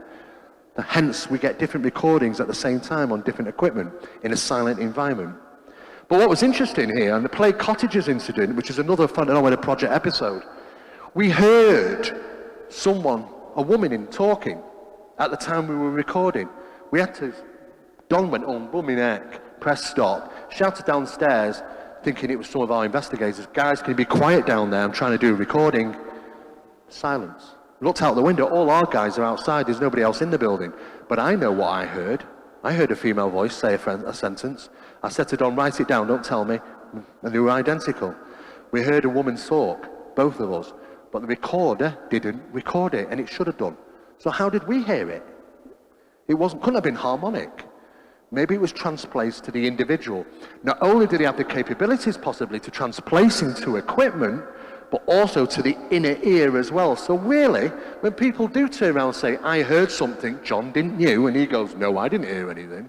Hence, we get different recordings at the same time on different equipment in a silent environment. But what was interesting here, and the Plague Cottages incident, which is another Phenomenal Project episode, we heard someone, a woman talking at the time we were recording. We had to, Don went on, bummy neck, pressed stop, shouted downstairs, thinking it was some of our investigators. Guys, can you be quiet down there? I'm trying to do a recording. Silence. Looked out the window, all our guys are outside, there's nobody else in the building. But I know what I heard. I heard a female voice say a sentence. I said to Don, write it down, don't tell me. And they were identical. We heard a woman talk, both of us, but the recorder didn't record it, and it should have done. So how did we hear it? It couldn't have been harmonic. Maybe it was transplaced to the individual. Not only did he have the capabilities possibly to transplace into equipment, but also to the inner ear as well. So really, when people do turn around and say, I heard something, John, didn't you? And he goes, no, I didn't hear anything.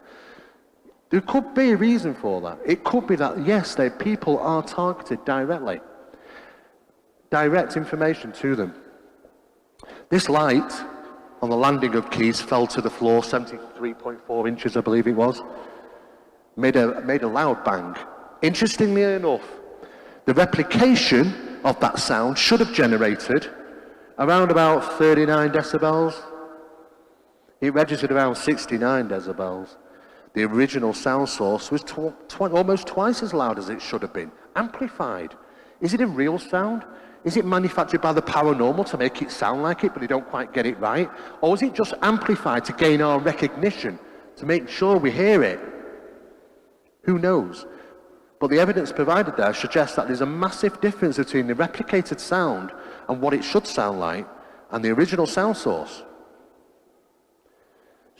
There could be a reason for that. It could be that, yes, people are targeted directly. Direct information to them. This light on the landing of Keys fell to the floor, 73.4 inches, I believe it was. Made a loud bang. Interestingly enough, the replication of that sound should have generated around about 39 decibels. It registered around 69 decibels. the original sound source was almost twice as loud as it should have been, amplified. Is it a real sound? Is it manufactured by the paranormal to make it sound like it, but they don't quite get it right? Or is it just amplified to gain our recognition, to make sure we hear it? Who knows? But the evidence provided there suggests that there's a massive difference between the replicated sound and what it should sound like and the original sound source.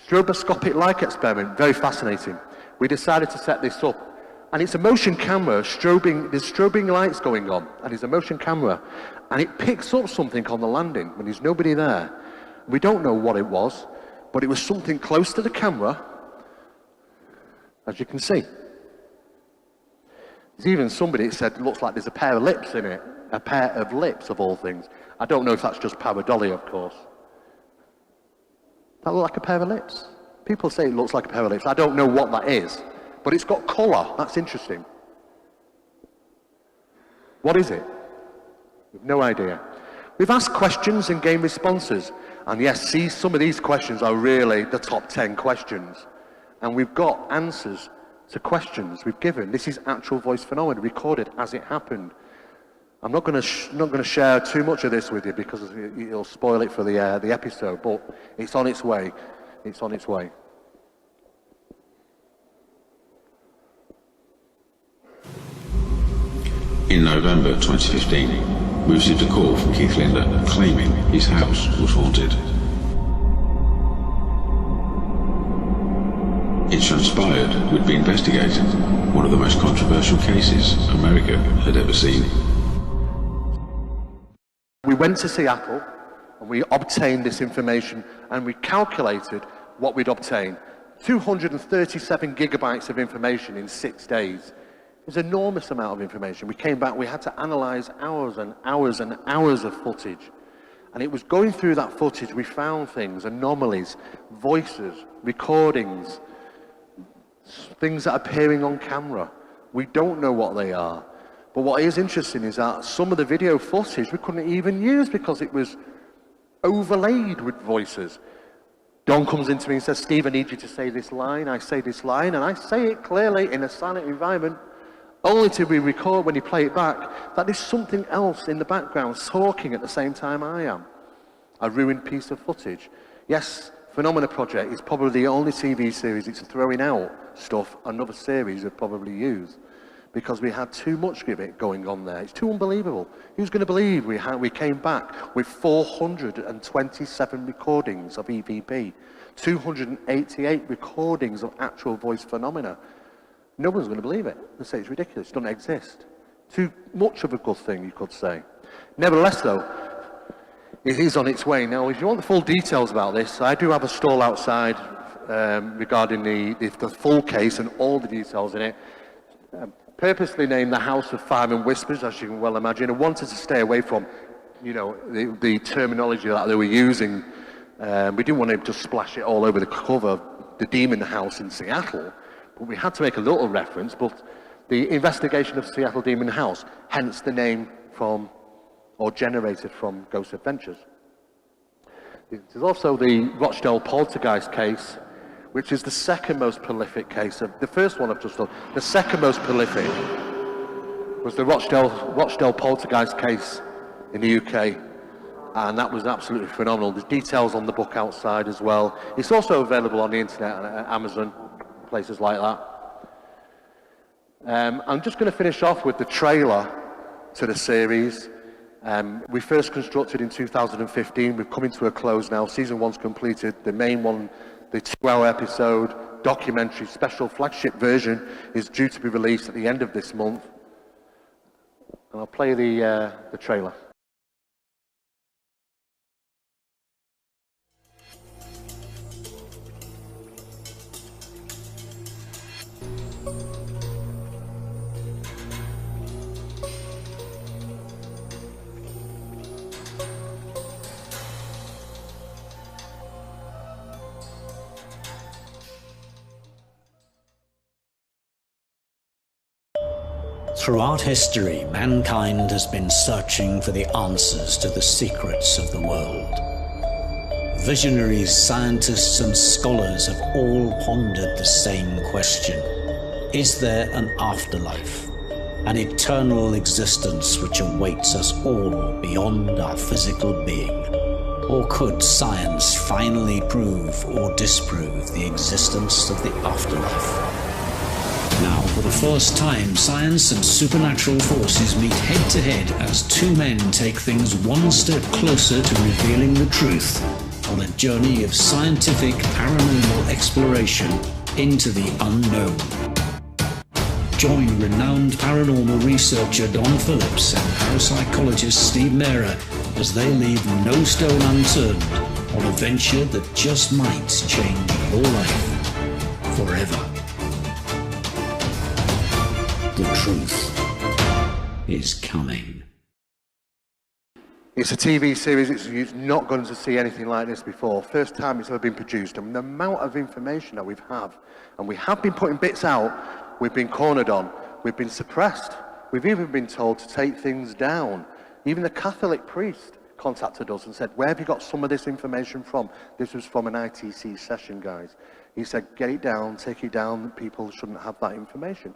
Stroboscopic light experiment, very fascinating. We decided to set this up. And it's a motion camera, there's strobing lights going on, and it's a motion camera, and it picks up something on the landing when there's nobody there. We don't know what it was, but it was something close to the camera, as you can see. There's even somebody that said it looks like there's a pair of lips in it, a pair of lips of all things. I don't know if that's just pareidolia, of course. That look like a pair of lips. People say it looks like a pair of lips. I don't know what that is. But it's got colour. That's interesting. What is it? We've no idea. We've asked questions and gained responses. And yes, see, some of these questions are really the top 10 questions. And we've got answers to questions we've given. This is actual voice phenomena recorded as it happened. I'm not going to share too much of this with you because it'll spoil it for the episode. But it's on its way. It's on its way. In November 2015, we received a call from Keith Linder claiming his house was haunted. It transpired we'd be investigating one of the most controversial cases America had ever seen. We went to Seattle and we obtained this information and we calculated what we'd obtained. 237 gigabytes of information in 6 days. It was an enormous amount of information. We came back, we had to analyze hours and hours and hours of footage. And it was going through that footage, we found things, anomalies, voices, recordings, things that are appearing on camera. We don't know what they are. But what is interesting is that some of the video footage we couldn't even use because it was overlaid with voices. Don comes into me and says, Steve, I need you to say this line. I say this line, and I say it clearly in a silent environment, only to be record when you play it back, that there's something else in the background talking at the same time I am. A ruined piece of footage. Yes, Phenomena Project is probably the only TV series that's throwing out stuff another series would probably use, because we had too much of it going on there. It's too unbelievable. Who's going to believe we came back with 427 recordings of EVP, 288 recordings of actual voice phenomena? No one's going to believe it. They say it's ridiculous. It doesn't exist. Too much of a good thing, you could say. Nevertheless, though, it is on its way. Now, if you want the full details about this, I do have a stall outside regarding the full case and all the details in it. Purposely named the House of Fireman Whispers, as you can well imagine, and wanted to stay away from, you know, the terminology that they were using. We didn't want to just splash it all over the cover of the Demon House in Seattle, but we had to make a little reference. But the investigation of Seattle Demon House, hence the name from, or generated from, Ghost Adventures. There's also the Rochdale Poltergeist case, which is the second most prolific case of the first one I've just done. The second most prolific was the Rochdale Poltergeist case in the UK, and that was absolutely phenomenal. There's details on the book outside as well. It's also available on the internet, Amazon, places like that. I'm just going to finish off with the trailer to the series. We first constructed in 2015. We're coming to a close now. Season 1's completed. The main one, the 2-hour episode, documentary, special flagship version is due to be released at the end of this month. And I'll play the trailer. Throughout history, mankind has been searching for the answers to the secrets of the world. visionaries, scientists and scholars have all pondered the same question. Is there an afterlife? An eternal existence which awaits us all beyond our physical being? Or could science finally prove or disprove the existence of the afterlife? Now, for the first time, science and supernatural forces meet head-to-head as two men take things one step closer to revealing the truth on a journey of scientific paranormal exploration into the unknown. Join renowned paranormal researcher Don Phillips and parapsychologist Steve Mera as they leave no stone unturned on a venture that just might change your life forever. The truth is coming. It's a TV series, it's not going to see anything like this before. First time it's ever been produced, and the amount of information that we have been putting bits out, we've been cornered on, we've been suppressed, we've even been told to take things down. Even the Catholic priest contacted us and said, where have you got some of this information from? This was from an ITC session, guys. He said, get it down, take it down, people shouldn't have that information.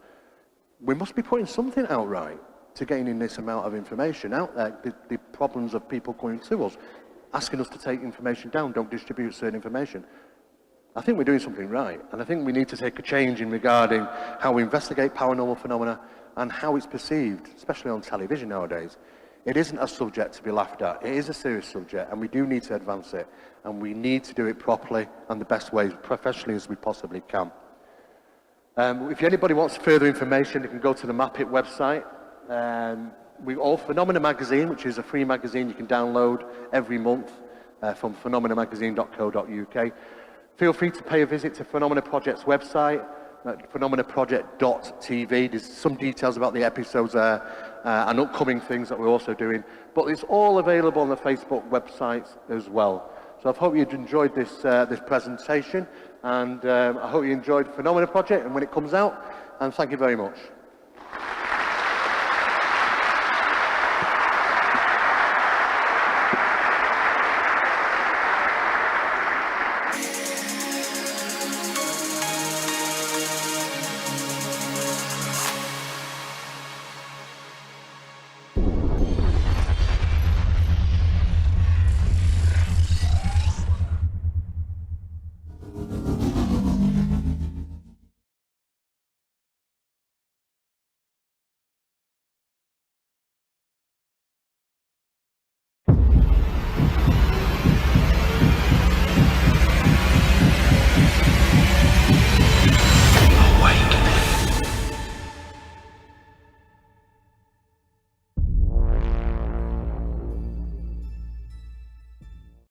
We must be putting something out right to gaining this amount of information out there. The problems of people coming to us, asking us to take information down, don't distribute certain information. I think we're doing something right, and I think we need to take a change in regarding how we investigate paranormal phenomena and how it's perceived, especially on television nowadays. It isn't a subject to be laughed at. It is a serious subject, and we do need to advance it, and we need to do it properly and the best way, professionally as we possibly can. If anybody wants further information, you can go to the Map It website. Phenomena Magazine, which is a free magazine you can download every month from phenomenamagazine.co.uk. Feel free to pay a visit to Phenomena Project's website, phenomenaproject.tv. There's some details about the episodes there and upcoming things that we're also doing. But it's all available on the Facebook website as well. So I hope you've enjoyed this presentation, and I hope you enjoyed Phenomena Project and when it comes out, and thank you very much.